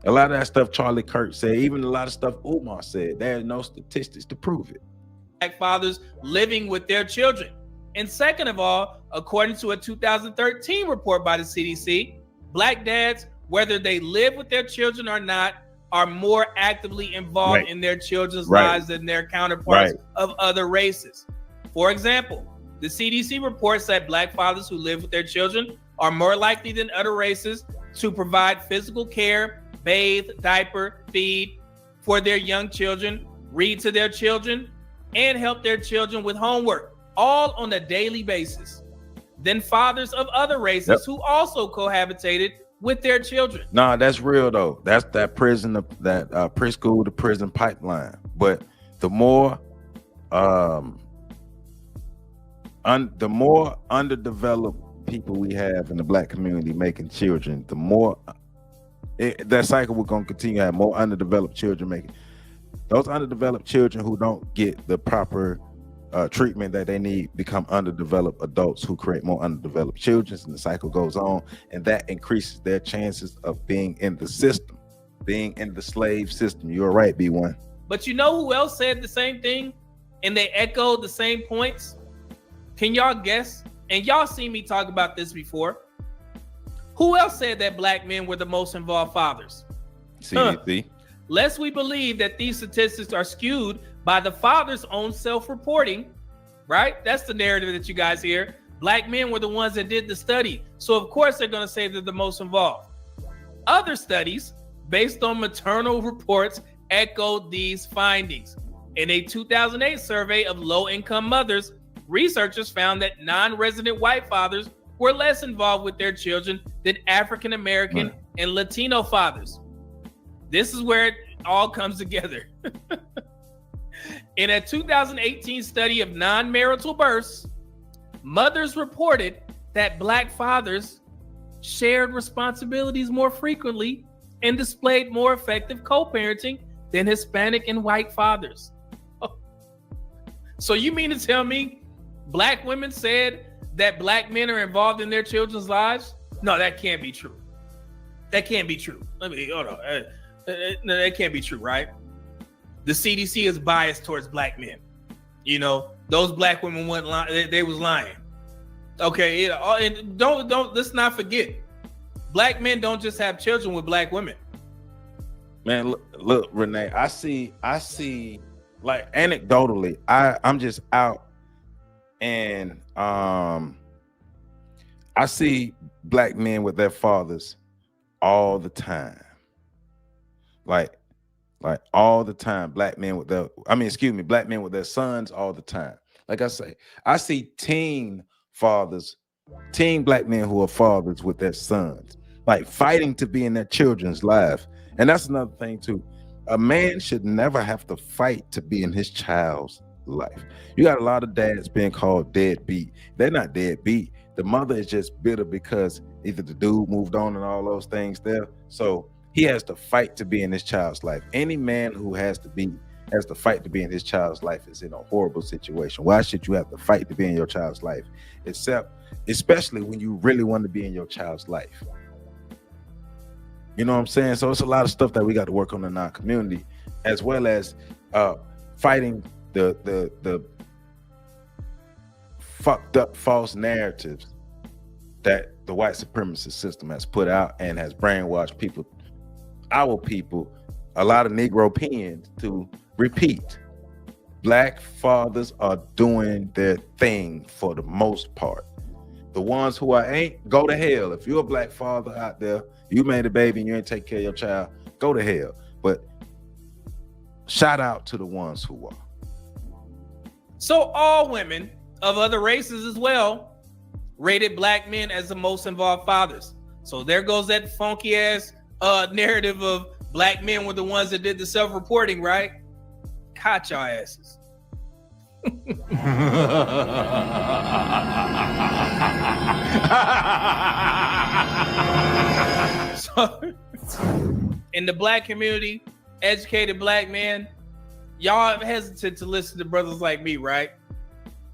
A lot of that stuff Charlie Kirk said, even a lot of stuff Umar said, there are no statistics to prove it. Black fathers living with their children. And second of all, according to a 2013 report by the CDC, black dads, whether they live with their children or not, are more actively involved in their children's lives than their counterparts of other races. For example, the CDC reports that black fathers who live with their children are more likely than other races to provide physical care, bathe, diaper, feed for their young children, read to their children, and help their children with homework, all on a daily basis, than fathers of other races who also cohabitated with their children. Nah, that's real though. That's that prison, that preschool to prison pipeline. But the more underdeveloped people we have in the black community making children, the more that cycle we're going to continue to have more underdeveloped children making. Those underdeveloped children who don't get the proper treatment that they need become underdeveloped adults who create more underdeveloped children, and the cycle goes on, and that increases their chances of being in the system, being in the slave system. You're right, B1. But you know who else said the same thing and they echoed the same points? Can y'all guess? And y'all seen me talk about this before. Who else said that black men were the most involved fathers? CDC. Lest we believe that these statistics are skewed by the father's own self-reporting, right? That's the narrative that you guys hear. Black men were the ones that did the study. So of course they're going to say they're the most involved. Other studies based on maternal reports echoed these findings. In a 2008 survey of low-income mothers, researchers found that non-resident white fathers were less involved with their children than African-American and Latino fathers. This is where it all comes together. In a 2018 study of non-marital births, mothers reported that black fathers shared responsibilities more frequently and displayed more effective co-parenting than Hispanic and white fathers. So you mean to tell me black women said that black men are involved in their children's lives? No, that can't be true. That can't be true. Hold on. No, that can't be true, right? The CDC is biased towards black men. You know, those black women weren't lying. They was lying. Okay, and don't let's not forget, black men don't just have children with black women. Man, look, Renee, I see like anecdotally, I'm just out and I see black men with their fathers all the time. Like all the time, black men with their sons all the time. Like I say, I see teen black men who are fathers with their sons, like fighting to be in their children's lives. And that's another thing too. A man should never have to fight to be in his child's life. You got a lot of dads being called deadbeat. They're not deadbeat. The mother is just bitter because either the dude moved on and all those things there. So he has to fight to be in his child's life. Any man who has to fight to be in his child's life is in a horrible situation. Why should you have to fight to be in your child's life? Especially when you really want to be in your child's life. You know what I'm saying? So it's a lot of stuff that we got to work on in our community, as well as fighting the fucked up false narratives that the white supremacist system has put out and has brainwashed people, our people, a lot of Negropeans to repeat. Black fathers are doing their thing for the most part. The ones who ain't, go to hell. If you're a black father out there, you made a baby and you ain't take care of your child, go to hell. But shout out to the ones who are. So all women of other races as well rated black men as the most involved fathers. So there goes that funky ass narrative of black men were the ones that did the self-reporting, right? Caught y'all asses. So, in the black community, educated black men, y'all hesitant to listen to brothers like me, right?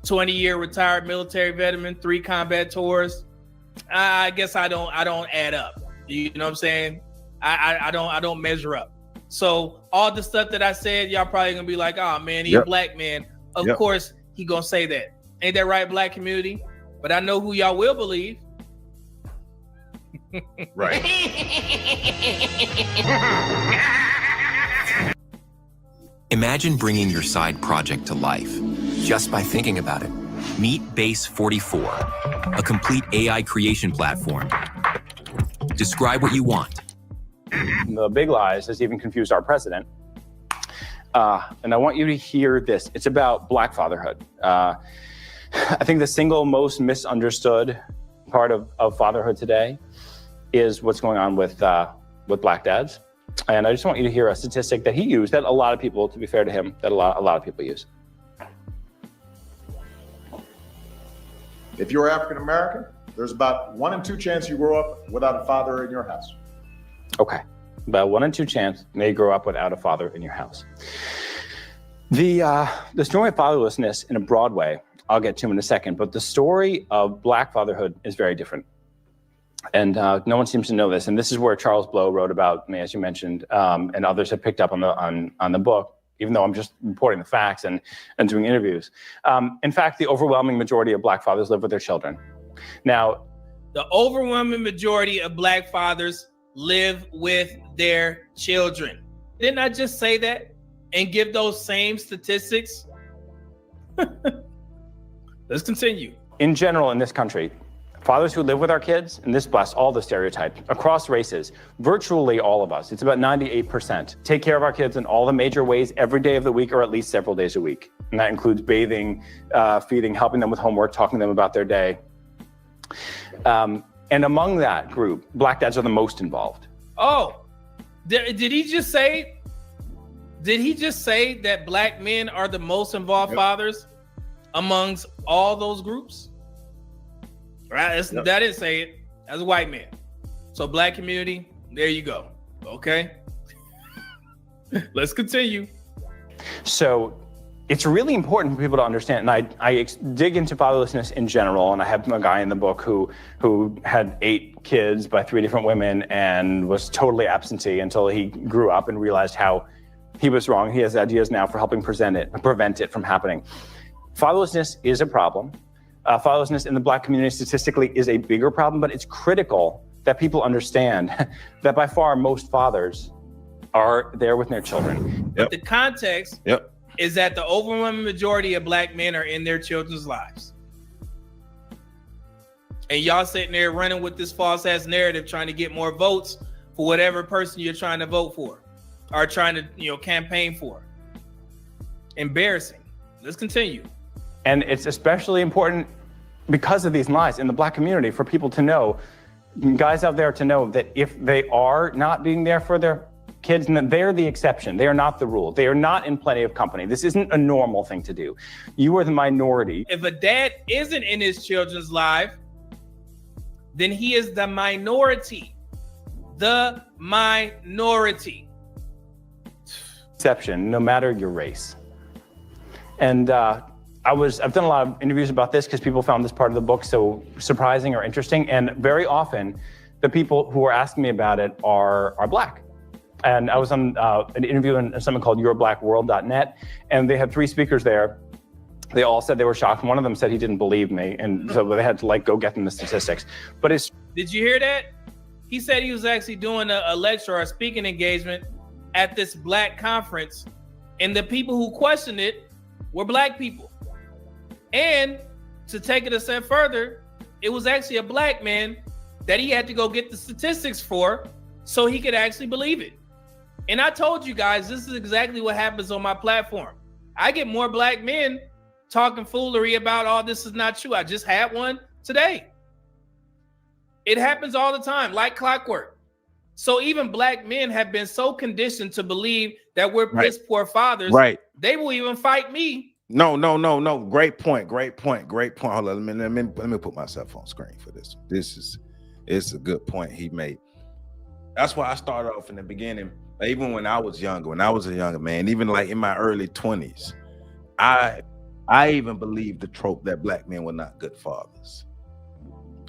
20-year retired military veteran, 3 combat tours. I guess I don't add up. You know what I'm saying? I don't measure up. So all the stuff that I said, y'all probably gonna be like, oh man, he a black man. Of course he gonna say that. Ain't that right, black community? But I know who y'all will believe. Right. Imagine bringing your side project to life just by thinking about it. Meet Base 44, a complete AI creation platform. Describe what you want. The big lies has even confused our president. And I want you to hear this. It's about black fatherhood. I think the single most misunderstood part of fatherhood today is what's going on with black dads. And I just want you to hear a statistic that he used that a lot of people, to be fair to him, that a lot of people use. If you're African American, there's about 1 in 2 chance you grow up without a father in your house. Okay, about 1 in 2 chance may grow up without a father in your house. The story of fatherlessness in a broad way, I'll get to in a second, but the story of black fatherhood is very different. And no one seems to know this. And this is where Charles Blow wrote about me, as you mentioned, and others have picked up on the book, even though I'm just reporting the facts and doing interviews. In fact, the overwhelming majority of black fathers live with their children. Now, the overwhelming majority of black fathers live with their children. Didn't I just say that and give those same statistics? Let's continue. In general, in this country, fathers who live with our kids, and this busts all the stereotypes, across races, virtually all of us, it's about 98%, take care of our kids in all the major ways every day of the week or at least several days a week. And that includes bathing, feeding, helping them with homework, talking to them about their day. And among that group, black dads are the most involved. Oh, did he just say that black men are the most involved fathers amongst all those groups? Right, that didn't say it. As a white man. So black community, there you go. Okay. Let's continue. So it's really important for people to understand, and I dig into fatherlessness in general, and I have a guy in the book who had 8 kids by 3 different women and was totally absentee until he grew up and realized how he was wrong. He has ideas now for helping prevent it from happening. Fatherlessness is a problem. Fatherlessness in the black community statistically is a bigger problem, but it's critical that people understand that by far most fathers are there with their children. But the context is that the overwhelming majority of black men are in their children's lives. And y'all sitting there running with this false ass narrative trying to get more votes for whatever person you're trying to vote for or trying to, campaign for. Embarrassing. Let's continue. And it's especially important because of these lies in the black community for people to know, guys out there to know that if they are not being there for their kids, and that they're the exception, they are not the rule. They are not in plenty of company. This isn't a normal thing to do. You are the minority. If a dad isn't in his children's life, then he is the minority. The minority. Exception, no matter your race. And I've done a lot of interviews about this because people found this part of the book so surprising or interesting. And very often the people who are asking me about it are black. And I was on an interview in something called yourblackworld.net, and they had 3 speakers there. They all said they were shocked. One of them said he didn't believe me, and so they had to go get them the statistics. But did you hear that? He said he was actually doing a lecture or a speaking engagement at this black conference, and the people who questioned it were black people. And to take it a step further, it was actually a black man that he had to go get the statistics for so he could actually believe it. And I told you guys, this is exactly what happens on my platform. I get more black men talking foolery about all this is not true. I just had one today. It happens all the time, like clockwork. So even black men have been so conditioned to believe that we're piss poor fathers. Right. They will even fight me. No. Great point. Hold on, let me put myself on screen for this. It's a good point he made. That's why I started off in the beginning. Even when I was a younger man, even like in my early 20s, I even believed the trope that black men were not good fathers.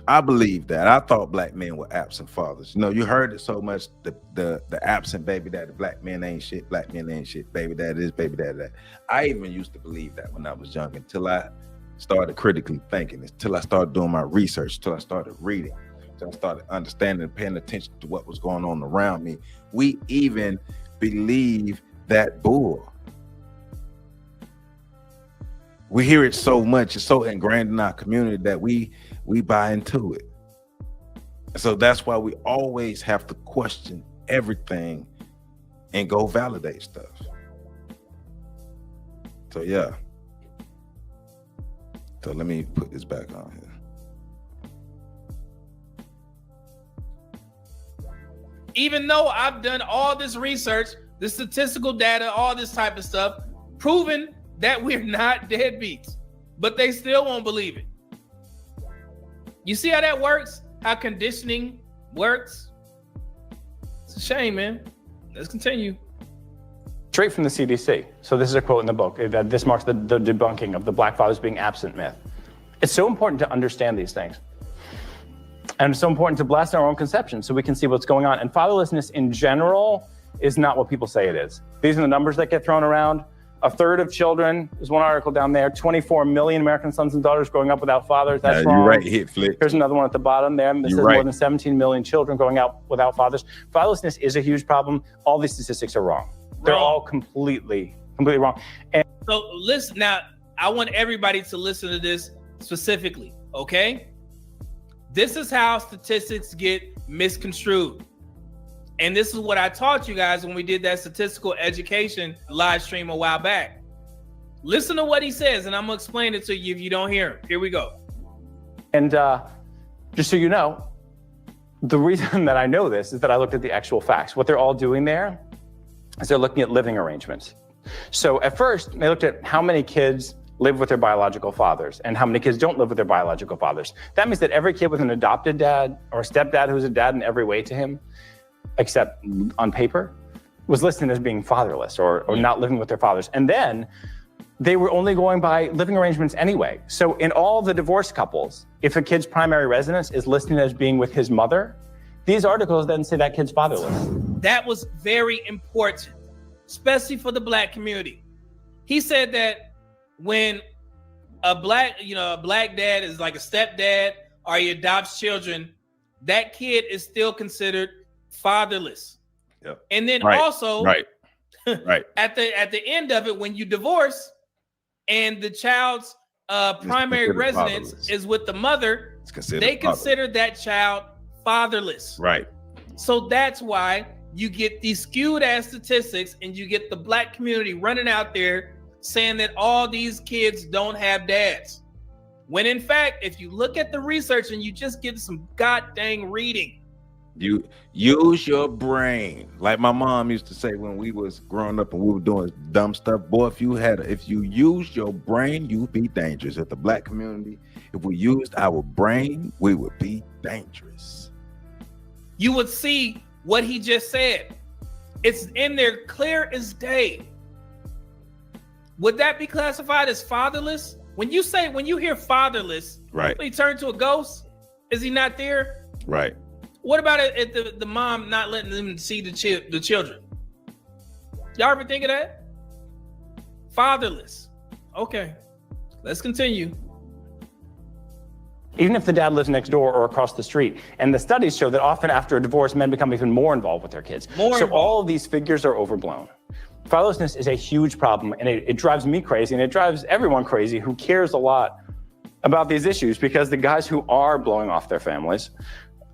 I believed that. I thought black men were absent fathers. You know, you heard it so much, the absent baby daddy, black men ain't shit, black men ain't shit, baby daddy this, baby daddy that. I even used to believe that when I was young, until I started critically thinking, until I started doing my research, until I started reading, until I started understanding and paying attention to what was going on around me. We even believe that bull. We hear it so much, it's so ingrained in our community that we buy into it. So that's why we always have to question everything and go validate stuff. So yeah. So let me put this back on here. Even though I've done all this research, the statistical data, all this type of stuff, proving that we're not deadbeats, but they still won't believe it. You see how that works? How conditioning works? It's a shame, man. Let's continue. Straight from the CDC. So this is a quote in the book. That this marks the debunking of the black fathers being absent myth. It's so important to understand these things. And it's so important to blast our own conception so we can see what's going on. And fatherlessness in general is not what people say it is. These are the numbers that get thrown around. A third of children, there's one article down there, 24 million American sons and daughters growing up without fathers. That's wrong. You're right, hit flick. Here's another one at the bottom there. This says more than 17 million children growing up without fathers. Fatherlessness is a huge problem. All these statistics are wrong. They're all completely wrong. And so listen, now I want everybody to listen to this specifically, okay? This is how statistics get misconstrued. And this is what I taught you guys when we did that statistical education live stream a while back. Listen to what he says, and I'm gonna explain it to you if you don't hear him. Here we go. And just so you know, the reason that I know this is that I looked at the actual facts. What they're all doing there is they're looking at living arrangements. So at first, they looked at how many kids live with their biological fathers and how many kids don't live with their biological fathers. That means that every kid with an adopted dad or a stepdad who's a dad in every way to him, except on paper, was listed as being fatherless or not living with their fathers. And then they were only going by living arrangements anyway. So in all the divorced couples, if a kid's primary residence is listed as being with his mother, these articles then say that kid's fatherless. That was very important, especially for the black community. He said that when a black dad is like a stepdad or he adopts children, that kid is still considered fatherless. Yep. And then also right. at the end of it, when you divorce and the child's primary residence is with the mother, they consider that child fatherless. Right. So that's why you get these skewed ass statistics and you get the black community running out there saying that all these kids don't have dads. When in fact, if you look at the research and you just get some god dang reading, you use your brain. Like my mom used to say when we was growing up and we were doing dumb stuff, boy, if you used your brain, you'd be dangerous. At the black community, if we used our brain, we would be dangerous. You would see what he just said. It's in there clear as day. Would that be classified as fatherless? When you hear fatherless, right? He turned to a ghost. Is he not there? Right. What about the mom not letting them see the children? Y'all ever think of that? Fatherless. Okay, let's continue. Even if the dad lives next door or across the street. And the studies show that often after a divorce, men become even more involved with their kids. All of these figures are overblown. Fatherlessness is a huge problem, and it drives me crazy, and it drives everyone crazy who cares a lot about these issues, because the guys who are blowing off their families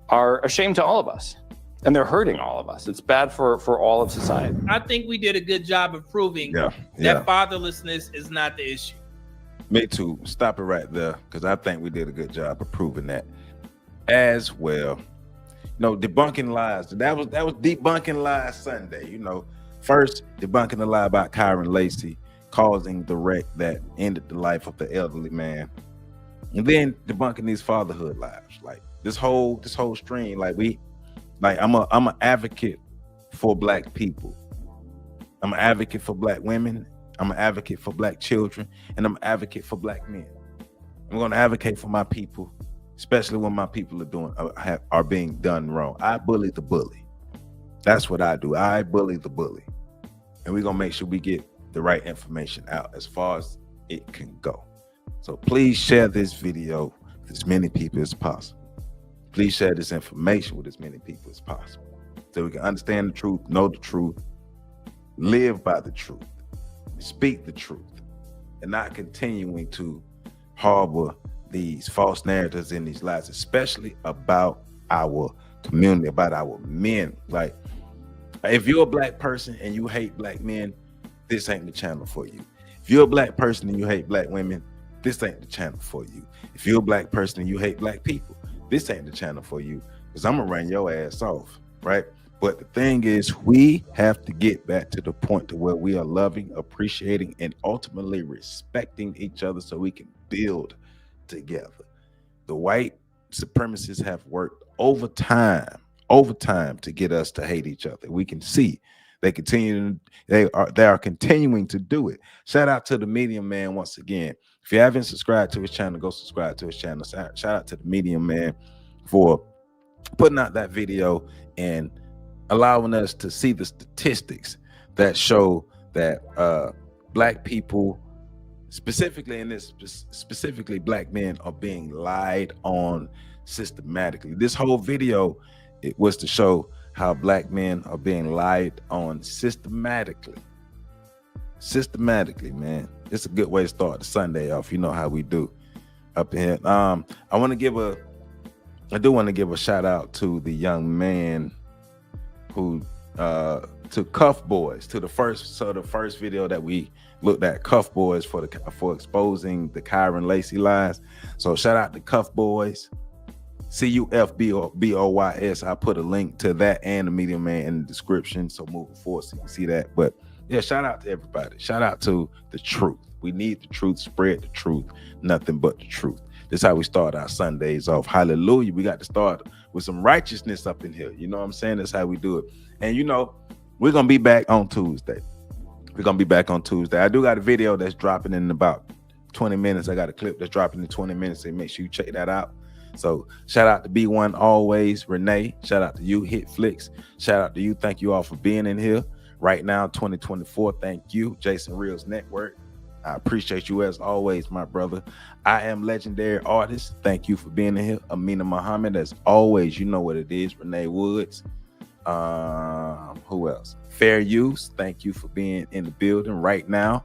are ashamed to all of us, and they're hurting all of us. It's bad for all of society. I think we did a good job of proving Yeah. that fatherlessness is not the issue. Me too. Stop it right there, because I think we did a good job of proving that as well. Debunking lies. That was debunking lies Sunday. First debunking the lie about Kyron Lacy causing the wreck that ended the life of the elderly man, and then debunking these fatherhood lives. Like this whole stream. I'm an advocate for Black people. I'm an advocate for Black women. I'm an advocate for Black children, and I'm an advocate for Black men. I'm going to advocate for my people, especially when my people are being done wrong. I bully the bully. That's what I do. I bully the bully, and we're gonna make sure we get the right information out as far as it can go. So please share this video with as many people as possible. Please share this information with as many people as possible, so we can understand the truth, know the truth, live by the truth, speak the truth, and not continuing to harbor these false narratives and these lies, especially about our community, about our men. Like, if you're a Black person and you hate Black men, this ain't the channel for you. If you're a Black person and you hate Black women, this ain't the channel for you. If you're a Black person and you hate Black people, this ain't the channel for you, because I'm gonna run your ass off, right? But the thing is, we have to get back to the point to where we are loving, appreciating, and ultimately respecting each other so we can build together. The white supremacists have worked overtime to get us to hate each other. We can see they are continuing to do it. Shout out to the Medium Man once again. If you haven't subscribed to his channel, go subscribe to his channel. Shout out to the Medium Man for putting out that video and allowing us to see the statistics that show that Black people, specifically Black men, are being lied on systematically. This whole video, it was to show how Black men are being lied on systematically, man. It's a good way to start the Sunday off. You know how we do up here. I do want to give a shout out to the young man who to Cuff Boys, to the first video that we looked at, Cuff Boys, for exposing the Kyron Lacy lies. So shout out to Cuff Boys, CUFBOYS. I put a link to that and the Medium Man in the description, so moving forward so you can see that. But yeah, shout out to everybody. Shout out to the truth. We need the truth. Spread the truth. Nothing but the truth. This is how we start our Sundays off. Hallelujah. We got to start with some righteousness up in here. You know what I'm saying? That's how we do it. And we're gonna be back on Tuesday. I do got a video that's dropping in about 20 minutes. I got a clip that's dropping in 20 minutes, so make sure you check that out. So shout out to B1 always, Renee. Shout out to you, Hit Flicks. Shout out to you. Thank you all for being in here right now, 2024. Thank you, Jason Reels Network. I appreciate you as always, my brother. I am Legendary Artist. Thank you for being in here. Amina Muhammad, as always, you know what it is. Renee Woods. Who else? Fair Use. Thank you for being in the building right now.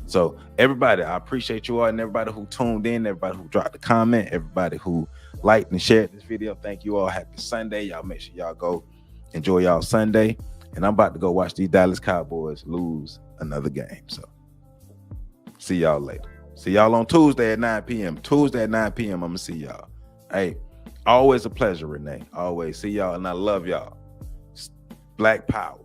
So everybody, I appreciate you all, and everybody who tuned in, everybody who dropped a comment, everybody who liked and shared this video. Thank you all. Happy Sunday. Y'all make sure y'all go enjoy y'all Sunday. And I'm about to go watch these Dallas Cowboys lose another game. So see y'all later. See y'all on Tuesday at 9 p.m. Tuesday at 9 p.m. I'm gonna see y'all. Hey, always a pleasure, Renee. Always. See y'all, and I love y'all. Black Power.